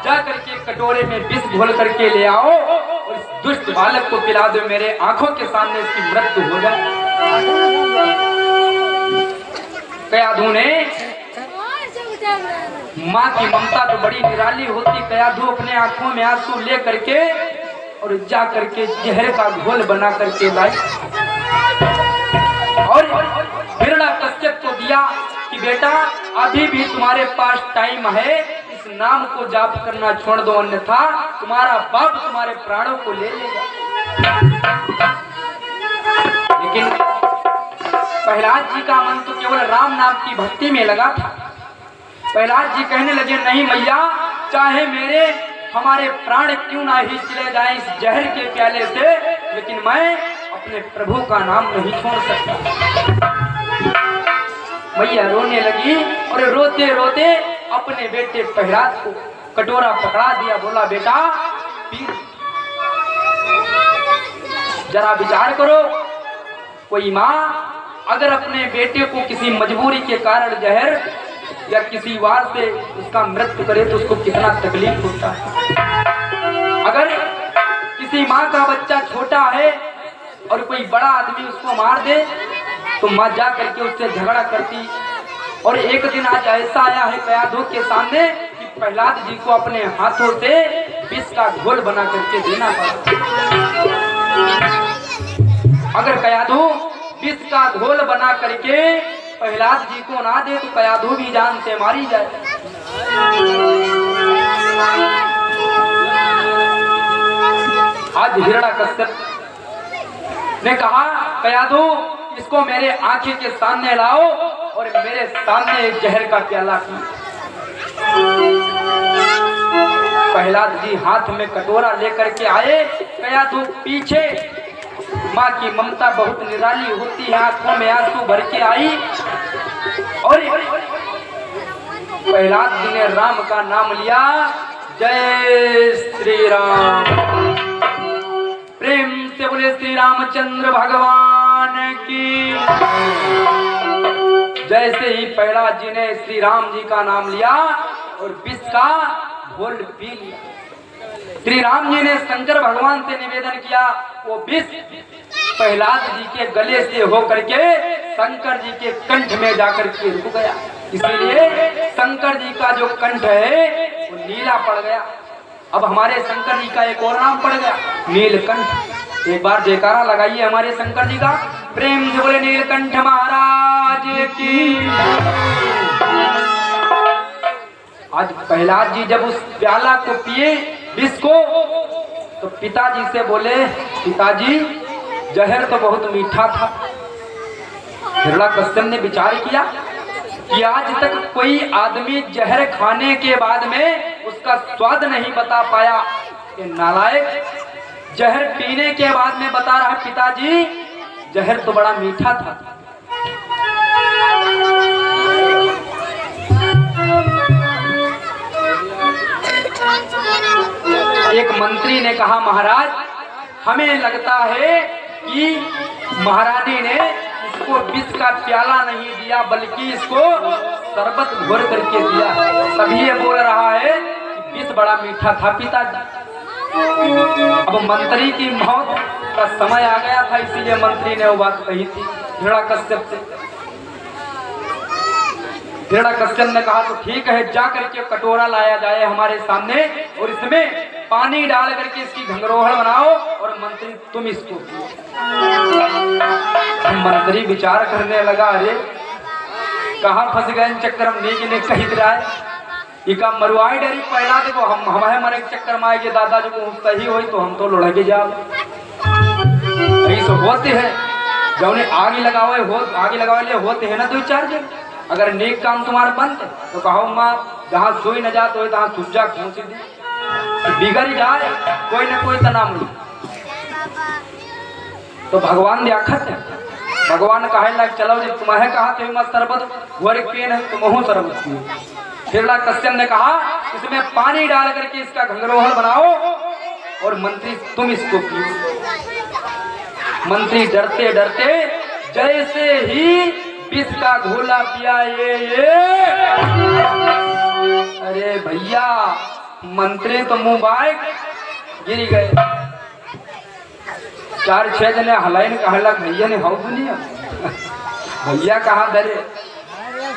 जा करके कटोरे में विष घोल करके ले आओ और इस दुष्ट बालक को पिला दो, मेरे आंखों के सामने इसकी मृत्यु हो जाए। कयाधु ने, माँ की ममता तो बड़ी निराली होती, कयाधु अपने आंखों में आंसू ले करके और जा करके जहर का घोल बना करके लाई और हिरण्यकश्यप को दिया कि बेटा अभी भी तुम्हारे पास टाइम है, इस नाम को जाप करना छोड़ दो, अन्यथा तुम्हारा बाप तुम्हारे प्राणों को ले लेगा। लेकिन प्रहलाद जी का मन तो केवल राम नाम की भक्ति में लगा था। प्रहलाद जी कहने लगे, नहीं मैया, चाहे मेरे हमारे प्राण क्यों ना ही चले जाएं इस जहर के प्याले से, लेकिन मैं अपने प्रभु का नाम नहीं छोड़ सकता। मैया रोने लगी और रोते रोते अपने बेटे प्रहलाद को कटोरा पकड़ा दिया, बोला बेटा पी, जरा विचार करो, कोई माँ अगर अपने बेटे को किसी मजबूरी के कारण जहर या किसी वार से उसका मृत्यु करे तो उसको कितना तकलीफ होता है। अगर किसी माँ का बच्चा छोटा है और कोई बड़ा आदमी उसको मार दे तो माँ जा करके उससे झगड़ा करती। और एक दिन आज ऐसा आया है कयाधु के सामने कि प्रहलाद जी को अपने हाथों से विष का घोल बना करके देना पड़ा। अगर कयाधु विष का घोल बना करके प्रहलाद जी को ना दे तो कयाधु भी जान से मारी जाए। आज हिरण्यकश्यप ने कहा, कयाधु इसको मेरे आंखें के सामने लाओ और मेरे सामने जहर का प्याला पी। प्रहलाद जी हाथ में कटोरा लेकर के आए, कयाधु पीछे, माँ की ममता बहुत निराली होती है, आंखों में आंसू भर के आई और प्रहलाद जी ने राम का नाम लिया, जय श्री राम। प्रेम से बोले श्री रामचंद्र भगवान की। जैसे ही प्रहलाद जी ने श्री राम जी का नाम लिया और विष का घोल पी लिया, श्री राम जी ने शंकर भगवान से निवेदन किया, वो विष प्रहलाद जी के गले से होकर के शंकर जी के कंठ में जाकर के रुक गया। इसीलिए शंकर जी का जो कंठ है वो नीला पड़ गया। अब हमारे शंकर जी का एक और नाम पड़ गया, नीलकंठ। एक बार जयकारा लगाइए हमारे शंकर जी का, प्रेम से बोले नीलकंठ महाराज की। आज प्रहलाद जी जब उस प्याला को पिए विष को, तो पिताजी से बोले, पिताजी जहर तो बहुत मीठा था। हिरण्यकश्यप ने विचार किया कि आज तक कोई आदमी जहर खाने के बाद में उसका स्वाद नहीं बता पाया। ये नालायक जहर पीने के बाद में बता रहा है, पिताजी जहर तो बड़ा मीठा था। एक मंत्री ने कहा, महाराज हमें लगता है कि महारानी ने इसको विष का प्याला नहीं दिया बल्कि इसको शरबत घोर करके दिया, तभी ये बोल रहा है कि विष बड़ा मीठा था पिताजी। अब मंत्री की मौत का समय आ गया था, इसीलिए मंत्री ने वो बात कही थी हिरण्यकश्यप से। हिरण्यकश्यप ने कहा तो ठीक है, जा करके कटोरा लाया जाए हमारे सामने और इसमें पानी डाल करके इसकी घंगरोहड़ बनाओ और मंत्री तुम इसको पियो। मंत्री विचार करने लगा, अरे कहाँ फंस गए चक्कर हम नहीं ने कही रहा है इका मरुआई डरी पहला देखो हम हमारे मरे चक्कर में आएंगे दादाजी को सही हुई तो हम तो लड़के जाओ यही सब होते हैं जब आगे लगावे हो आगे लगावे होते हैं ना 2-4 जन। अगर नेक काम तुम्हारा बंद है तो कहो माँ जहाँ सोई न जाते हो तहाँ सुजा खोसी दी बिगड़ जाए कोई ना कोई तनाव नहीं। तो भगवान व्याखत है, भगवान कहे लग चलो जी तुम्हें कहा थे मत शरबत वर पेन है तुम शरबत पियो। हिरण्यकश्यप ने कहा इसमें पानी डाल करके इसका घंगरोहल बनाओ और मंत्री तुम इसको पियो। मंत्री डरते डरते जैसे ही विष का घोला पिया ये अरे भैया मंत्री तो मुंह बाइक गिर गए। 4-6 जने हलाइन कहला भैया ने हाउ दुनिया भैया कहाँ डरे।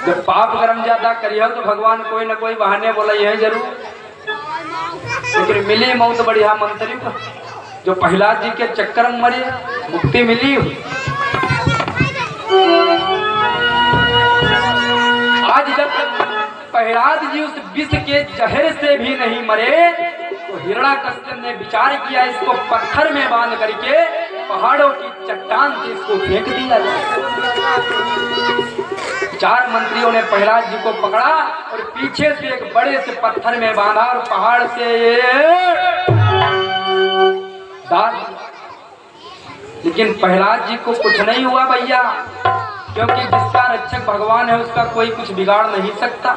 जब पाप कर्म ज्यादा करियो तो भगवान कोई ना कोई बहाने बोला यह जरूर, लेकिन मिली मौत बढ़िया मंत्री को जो प्रहलाद जी के चक्कर में मरे मुक्ति मिली। आज जब प्रहलाद जी उस विष के जहर से भी नहीं मरे तो हिरण्यकश्यप ने विचार किया इसको पत्थर में बांध करके पहाड़ों की चट्टान से इसको फेंक दिया जाए। 4 मंत्रियों ने प्रहलाद जी को पकड़ा और पीछे से एक बड़े से पत्थर में बांधा और पहाड़ से डाल। लेकिन प्रहलाद जी को कुछ नहीं हुआ भैया, क्योंकि जिसका रक्षक भगवान है उसका कोई कुछ बिगाड़ नहीं सकता।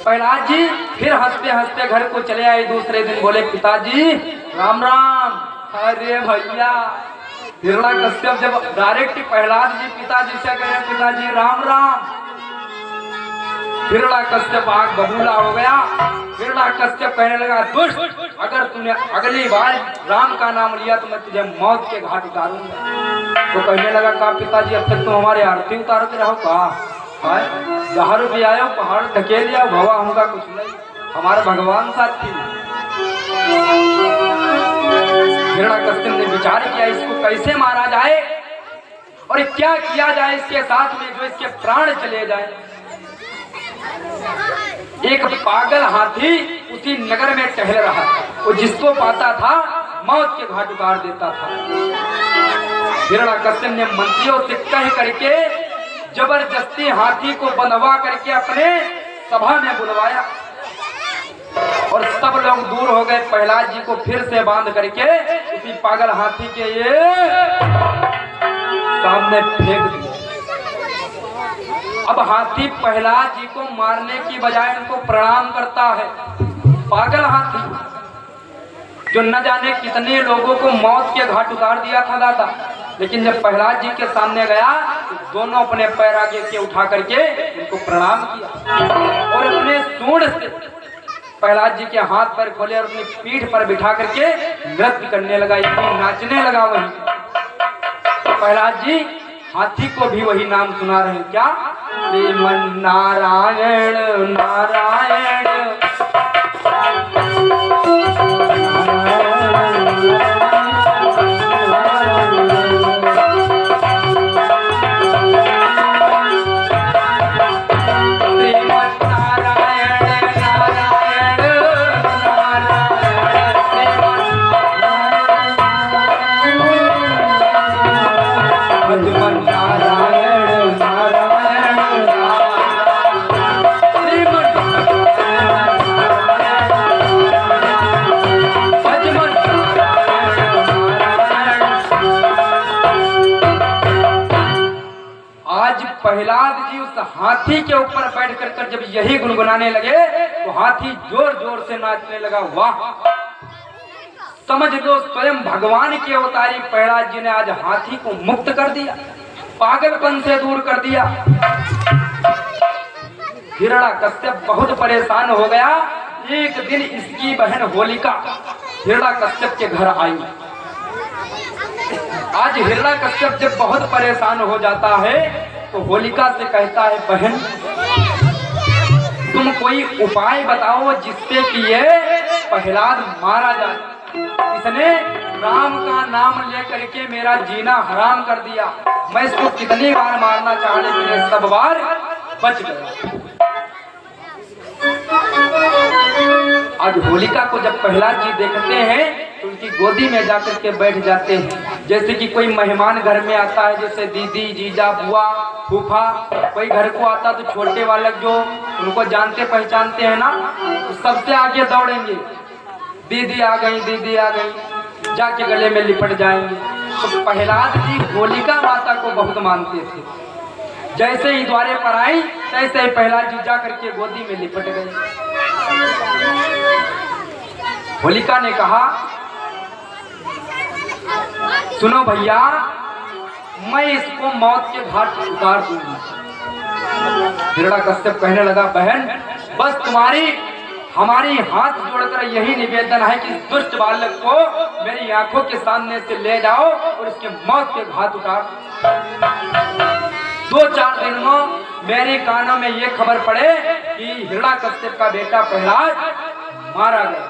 प्रहलाद जी फिर हंसते हंसते घर को चले आए। दूसरे दिन बोले पिताजी राम राम। अरे भैया हिरण्यकश्यप जब डायरेक्ट प्रहलाद जी पिताजी से कहे पिताजी राम राम, हिरण्यकश्यप आग बबूला हो गया। हिरण्यकश्यप कहने लगा दुष्ट, अगर तूने अगली बार राम का नाम लिया तो मैं तुझे मौत के घाट उतारूंगा। तो कहने लगा कहा पिताजी अब तक तुम हमारे आरती उतारते रहो कहा जहर भी आयो पहाड़ ढकेल लिया भवा हमका कुछ नहीं, हमारा भगवान साथी। हिरण्यकश्यप ने विचार किया इसको कैसे मारा जाए और क्या किया जाए इसके साथ में जो इसके प्राण चले जाए। एक पागल हाथी उसी नगर में टहल रहा था, वो जिसको पाता था मौत के घाट उतार देता था। हिरण्यकश्यप ने मंत्रियों से कह करके जबरदस्ती हाथी को बंधवा करके अपने सभा में बुलवाया और सब लोग दूर हो गए। प्रहलाद जी को फिर से बांध करके उसी पागल हाथी के ये सामने फेंक दिया। अब हाथी प्रहलाद जी को मारने की बजाय उनको प्रणाम करता है। पागल हाथी जो न जाने कितने लोगों को मौत के घाट उतार दिया था दादा, लेकिन जब प्रहलाद जी के सामने गया तो दोनों अपने पैर आगे के उठा करके उनको प्रणाम किया और अपने सूंड से प्रहलाद जी के हाथ पैर खोले और अपनी पीठ पर बिठा करके नृत्य करने लगा, नाचने लगा। वही प्रहलाद जी हाथी को भी वही नाम सुना रहे हैं क्या, श्रीमन नारायण नारायण। प्रहलाद जी उस हाथी के ऊपर बैठ कर जब यही गुनगुनाने लगे तो हाथी जोर जोर से नाचने लगा। वाह, समझ लो स्वयं भगवान के अवतारी प्रहलाद जी ने आज हाथी को मुक्त कर दिया, पागलपन से दूर कर दिया। हिरण्यकश्यप बहुत परेशान हो गया। एक दिन इसकी बहन होलिका हिरण्यकश्यप के घर आई। आज हिरण्यकश्यप जब बहुत परेशान हो जाता है तो होलिका से कहता है बहन तुम कोई उपाय बताओ जिससे कि ये प्रहलाद मारा जाए। इसने राम का नाम लेकर के मेरा जीना हराम कर दिया। मैं इसको कितनी बार मारना चाहा लेकिन ये सब बार बच गया। आज होलिका को जब प्रहलाद जी देखते हैं तो उनकी गोदी में जाकर के बैठ जाते हैं। जैसे कि कोई मेहमान घर में आता है, जैसे दीदी, जीजा, बुआ, फूफा, कोई घर को आता तो छोटे वाले जो उनको जानते पहचानते हैं ना, तो सबसे आगे दौड़ेंगे, दीदी आ गई, दीदी आ गई, जाके गले में लिपट जाएंगे। तो प्रहलाद जी होलिका माता को बहुत मानते थे। जैसे ही द्वारे पर आई तैसे ही प्रहलाद जी जा करके गोदी में लिपट गए। होलिका ने कहा, सुनो भैया, मैं इसको मौत के घाट उतार दूंगी। हिरण्यकश्यप कहने लगा, बहन बस तुम्हारी हमारी हाथ जोड़कर यही निवेदन है कि दुष्ट बालक को मेरी आंखों के सामने से ले जाओ और उसके मौत के घाट उतार। 2-4 दिन में मेरे कानों में ये खबर पड़े कि हिरण्यकश्यप का बेटा प्रहलाद मारा गया।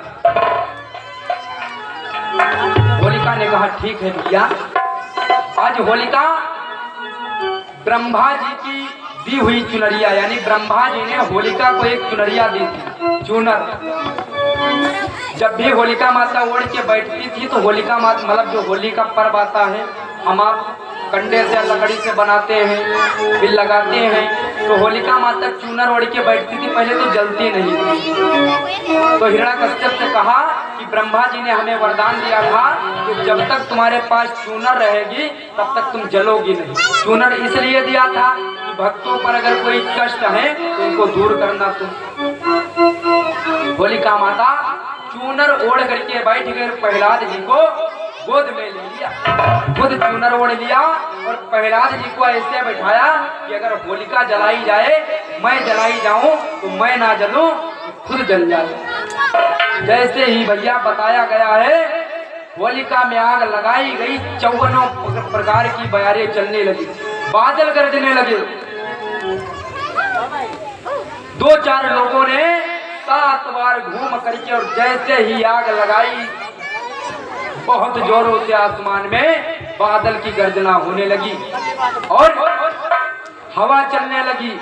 होलिका ने कहा, ठीक है भैया। आज होलिका ब्रह्मा जी की दी हुई चुनरिया, यानी ब्रह्मा जी ने होलिका को एक चुनरिया दी थी, चूनर। जब भी होलिका माता ओढ़ के बैठती थी तो होलिका माता मतलब जो होली का पर्व आता है, हम आप कंडे से लकड़ी से बनाते हैं, फिर लगाते हैं, तो होलिका माता चूनर ओढ़ के बैठती थी। पहले तो जलती नहीं थी। तो हिरण्यकश्यप से कहा कि ब्रह्मा जी ने हमें वरदान दिया था कि जब तक तुम्हारे पास चूनर रहेगी तब तक तुम जलोगी नहीं। चूनर इसलिए दिया था कि भक्तों पर अगर कोई कष्ट है तो उनको दूर करना तुम। होलिका माता चूनर ओढ़ करके बैठ गए, प्रहलाद जी को गोद में ले लिया, खुद चूनर ओढ़ लिया और प्रहलाद जी को ऐसे बैठाया कि अगर होलिका जलाई जाए, मैं जलाई जाऊं तो मैं ना जलूं तो खुद जल जाए। जैसे ही भैया बताया गया है, होलिका में आग लगाई गई, 54 प्रकार की बयारें चलने लगी, बादल गरजने लगे। 2-4 लोगों ने 7 बार घूम करके और जैसे ही आग लगाई, बहुत जोरों से आसमान में बादल की गर्जना होने लगी और हवा चलने लगी।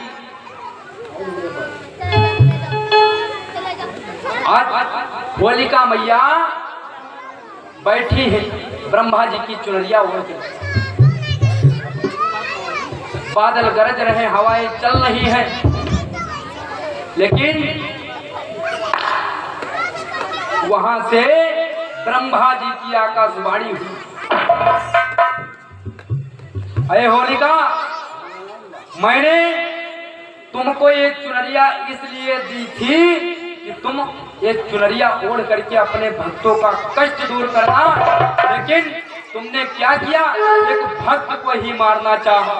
आज होलिका मैया बैठी है ब्रह्मा जी की चुनरिया ओढ़ के, बादल गरज रहे, हवाएं चल रही हैं, लेकिन वहां से ब्रह्मा जी की आकाशवाणी हुई, अरे होलिका, मैंने तुमको एक चुनरिया इसलिए दी थी कि तुम एक चुनरिया ओढ़ करके अपने भक्तों का कष्ट दूर करना, लेकिन तुमने क्या किया, एक भक्त को ही मारना चाहा।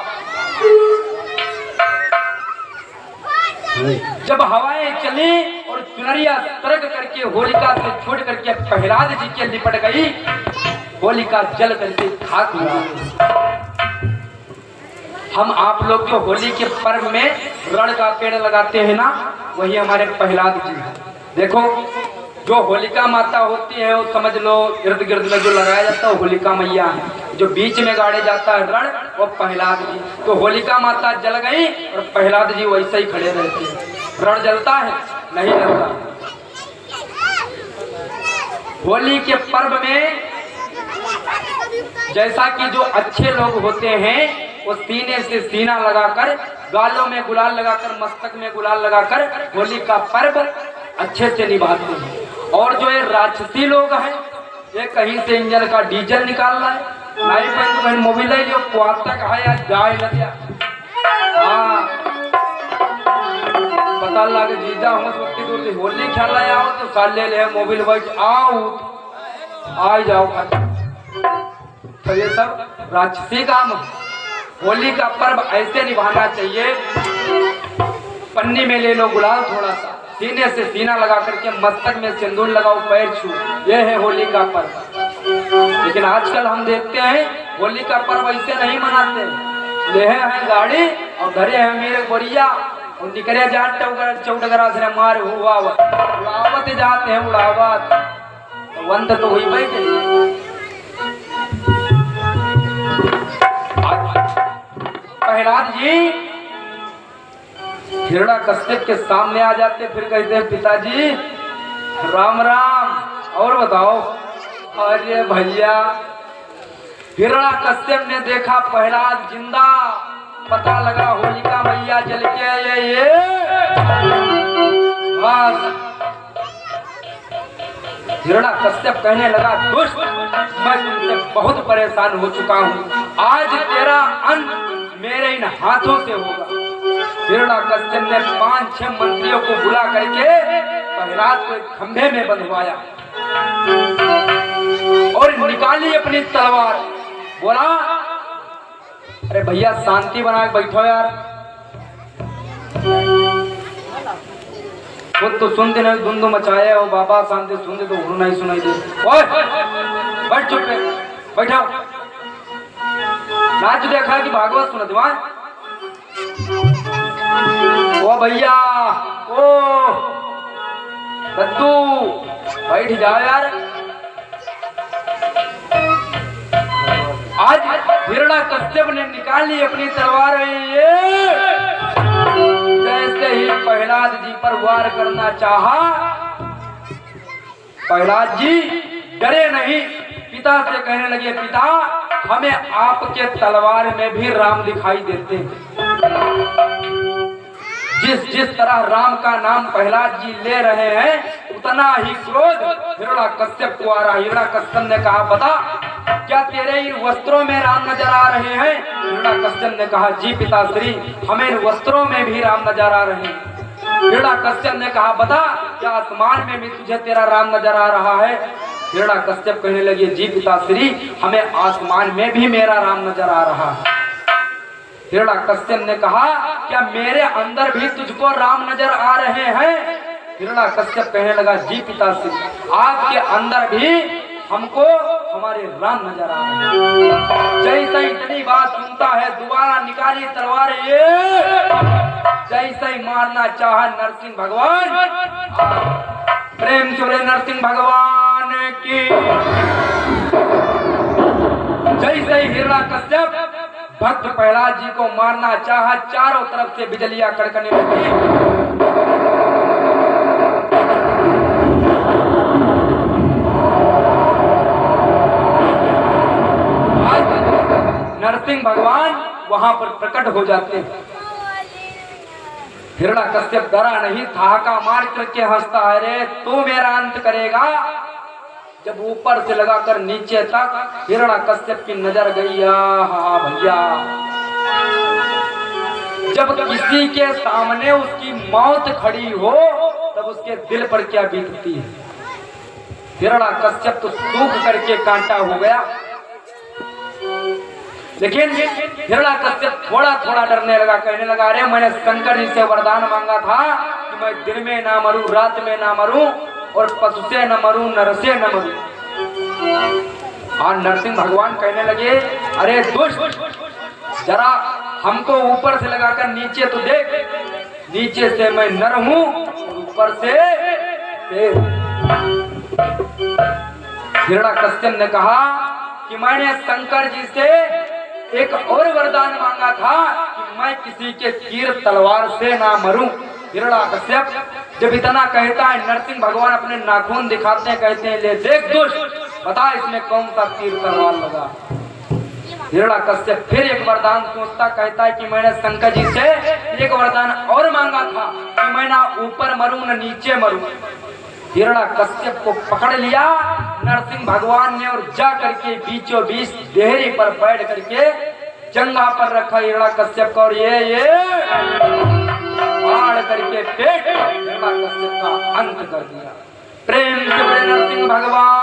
जब हवाएं चली और चुनरिया तरक करके होलिका से छोड़ करके प्रहलाद जी के लिपट गई, होलिका जल करके खाक हुआ। हम आप लोग जो होली के पर्व में रण का पेड़ लगाते हैं ना, वही हमारे प्रहलाद जी हैं। देखो, जो होलिका माता होती है वो समझ लो इर्द गिर्द में जो लगाया जाता है होलिका मैया है, जो बीच में गाड़े जाता है रण वो प्रहलाद जी। तो होलिका माता जल गई और प्रहलाद जी वैसे ही खड़े रहते हैं। रण जलता है? नहीं जलता। होली के पर्व में जैसा कि जो अच्छे लोग होते हैं वो सीने से सीना लगाकर, गालों में गुलाल लगाकर, मस्तक में गुलाल लगाकर होली का पर्व अच्छे से निभाते हैं। और जो ये राक्षसी लोग हैं, ये कहीं से इंजन का डीजल निकाल रहा है, नहीं मोबिल है जो तक है या जाए न दिया। हाँ, पता लगा जीजा हम वक्ती दूर से होली खेल रहे आओ तो साल ले ले मोबिल बैठ आओ आ जाओ। तो ये सब राक्षसी काम। होली का पर्व ऐसे निभाना चाहिए, पन्नी में ले लो गुलाल थोड़ा सा, सीने से सीना लगा करके मस्तक में सिंदूर लगाओ, पैर छू, ये है होली का पर्व। लेकिन आजकल हम देखते हैं होली का पर्व ऐसे नहीं मनाते। ले हैं गाड़ी और घरे हैं मेरे गोरिया, और निकले जाट चौटगरा से मार हुआ उड़ावत जाते हैं उड़ावत तो वंत तो हुई भाई प्रहलाद जी हिरण्यकश्यप के सामने आ जाते फिर कहते हैं पिताजी राम राम और बताओ। अरे भैया हिरण्यकश्यप ने देखा प्रहलाद जिंदा पता लगा होलिका मैया जल के ये बस हिरण्यकश्यप कहने लगा दुष्ट मैं तुमसे बहुत परेशान हो चुका हूँ आज तेरा अंत मेरे इन हाथों से होगा। हिरण्यकश्यप ने 5-6 मंत्रियों को बुला करके प्रहलाद को एक खंभे में बंधवाया और निकाली अपनी तलवार। बोला अरे भैया शांति बना के बैठो यार खुद तो सुनते नहीं धुंधु मचाया हो बाबा शांति सुनते तो उन्होंने नहीं सुनाई दे। ओए बैठ चुप बैठा नाच देखा कि भागवत सुना दिमाग ओ भैया ओ दत्तू बैठ जाओ यार। आज हिरण्यकश्यप ने निकाली अपनी तलवार जैसे ही प्रहलाद जी पर वार करना चाहा प्रहलाद जी डरे नहीं पिता से कहने लगे पिता हमें आपके तलवार में भी राम दिखाई देते हैं। जिस तरह राम का नाम प्रहलाद जी ले रहे हैं उतना ही क्रोध हिरण्यकश्यप को आ रहा। हिरण्यकश्यप ने कहा बता क्या तेरे इन वस्त्रों में राम नजर आ रहे हैं। हिरण्यकश्यप ने कहा जी पिताश्री हमें इन वस्त्रों में भी राम नजर आ रहे हैं। हिरण्यकश्यप ने कहा बता क्या आसमान में भी तुझे तेरा राम नजर आ रहा है। हिरण्यकश्यप कहने लगे जी पिताश्री हमें आसमान में भी मेरा राम नजर आ रहा है। हिरण्यकश्यप ने कहा क्या मेरे अंदर भी तुझको राम नजर आ रहे हैं। हिरण्यकश्यप कहने लगा जी पिताश्री आपके अंदर भी हमको हमारे राम नजर आ रहे हैं। जैसे इतनी बात सुनता है दोबारा निकाली तलवार ये जैसे ही मारना चाहा नरसिंह भगवान प्रेम से बोले नरसिंह भगवान की। जैसे ही हिरण्यकश्यप भक्त प्रहलाद जी को मारना चाहा चारों तरफ से बिजलियां कड़कने लगी। नरसिंह भगवान वहां पर प्रकट हो जाते हैं। हिरण्यकश्यप डरा नहीं ठहाका मार करके हंसता है रे तू मेरा अंत करेगा। जब ऊपर से लगाकर नीचे तक हिरण्यकश्यप की नजर गई हा भैया जब किसी के सामने उसकी मौत खड़ी हो तब उसके दिल पर क्या बीतती है। हिरण्यकश्यप तो सूख करके कांटा हो गया लेकिन हिरण्यकश्यप थोड़ा थोड़ा डरने लगा कहने लगा अरे मैंने शंकर जी से वरदान मांगा था कि मैं दिन में ना मरूं रात में ना मरूं और पशु से न मरूं नर से न मरूं। और नरसिंह भगवान कहने लगे अरे दुष्ट जरा हमको ऊपर से लगाकर नीचे तो देख नीचे से मैं नर हूं ऊपर से हिरण्यकश्यप ने कहा कि मैंने शंकर जी से एक और वरदान मांगा था कि मैं किसी के तीर तलवार से ना मरूं। हिरण्यकश्यप जब इतना कहता है नरसिंह भगवान अपने नाखून दिखाते हैं कहते हैं ले देख दुष्ट बता इसमें कौन सा तीर तलवार लगा। हिरण्यकश्यप फिर एक वरदान सोचता कहता है कि मैंने शंकर जी से एक वरदान और मांगा था कि मैं ना ऊपर मरूं न नीचे मरूं। हिरण्यकश्यप को पकड़ लिया नरसिंह भगवान ने और जा करके बीचों बीच देहरी पर बैठ करके जंगा पर रखा हिरण्यकश्यप को और ये फाड़ करके पेट हिरण्यकश्यप का अंत कर दिया। प्रेम से नरसिंह भगवान